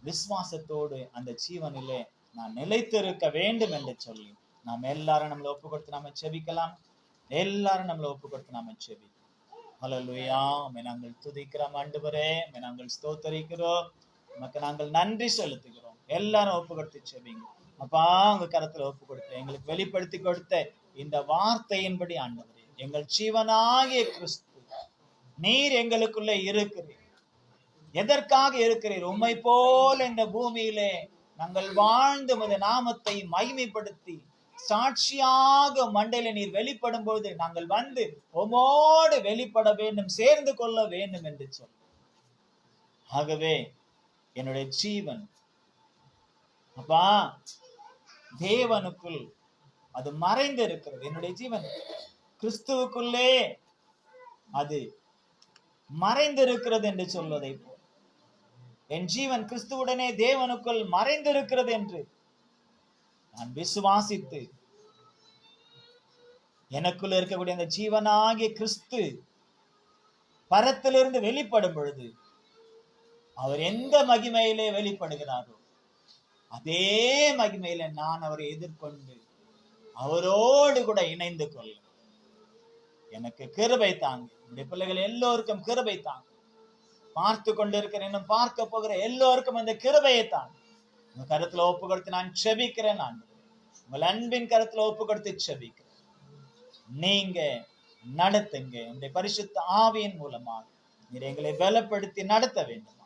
விசுவாசத்தோடு அந்த ஜீவனிலே நான் நிலைத்திருக்க வேண்டும் என்று சொல்லி நாம் எல்லாரும் நம்மளை ஒப்பு கொடுத்து நாம செபிக்கலாம். எல்லாரும் நம்மளை ஒப்பு கொடுத்து நாம செபிக்கலாம். அல்லேலூயா. நாங்கள் துதிக்கிறோம் ஆண்டவரே, நாங்கள் ஸ்தோத்தரிக்கிறோம், நமக்கு நாங்கள் நன்றி செலுத்துகிறோம். எல்லாரும் ஒப்பு கொடுத்து செபிங்க. அப்பா, உங்க கரத்துல ஒப்பு கொடுத்து எங்களுக்கு வெளிப்படுத்தி கொடுத்த இந்த வார்த்தையின்படி ஆண்டவரே, எங்கள் ஜீவனாகிய கிறிஸ்து நீர் எங்களுக்குள்ள இருக்கிறீர். எதற்காக இருக்கிறீர்? உம்மை போல் இந்த பூமியிலே நாங்கள் வாழ்ந்து உமது நாமத்தை மகிமைப்படுத்தி சாட்சியாக மண்டையில நீர் வெளிப்படும் போது நாங்கள் வந்து உமோடு வெளிப்பட வேண்டும், சேர்ந்து கொள்ள வேண்டும் என்று சொல். ஆகவே என்னுடைய ஜீவன் அப்பா தேவனுக்குள் அது மறைந்து இருக்கிறது. என்னுடைய ஜீவன் கிறிஸ்துவுக்குள்ளே அது மறைந்திருக்கிறது என்று சொல்வதை போல் என் ஜீவன் கிறிஸ்துவுடனே தேவனுக்குள் மறைந்திருக்கிறது என்று நான் விசுவாசித்து எனக்குள்ள இருக்கக்கூடிய அந்த ஜீவனாகிய கிறிஸ்து பரத்திலிருந்து வெளிப்படும் பொழுது அவர் எந்த மகிமையிலே வெளிப்படுகிறாரோ அதே மகிமையில நான் அவரை எதிர்கொண்டு அவரோடு கூட இணைந்து கொள்ள எனக்கு கிருபை தாங்க. என்னுடைய பிள்ளைகள் எல்லோருக்கும் கிருபை தாங்க. பார்த்து கொண்டிருக்கிற இன்னும் பார்க்க போகிற எல்லோருக்கும் அந்த கிருபையை தாங்க. உங்க கருத்துல ஒப்பு கொடுத்து நான் செபிக்கிறேன். நான் உங்கள் அன்பின் கருத்துல ஒப்பு கொடுத்து செபிக்கிறேன். நீங்க நடத்துங்க. உங்களுடைய பரிசுத்த ஆவியின் மூலமாக நீர் எங்களை பலப்படுத்தி நடத்த வேண்டும்.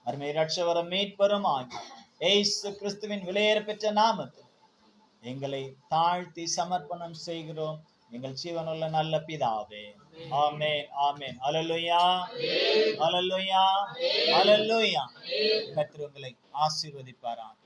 அருமை ரட்சகரும் மீட்பரும் ஆகிய இயேசு கிறிஸ்துவின் விலையேற பெற்ற நாமத்தில் எங்களை தாழ்த்தி சமர்ப்பணம் செய்கிறோம் எங்கள் ஜீவனுள்ள நல்ல பிதாவே. ஆமென், ஆமென். அல்லேலூயா, அல்லேலூயா, அல்லேலூயா. கர்த்தர் உங்களை ஆசீர்வதிப்பாராக.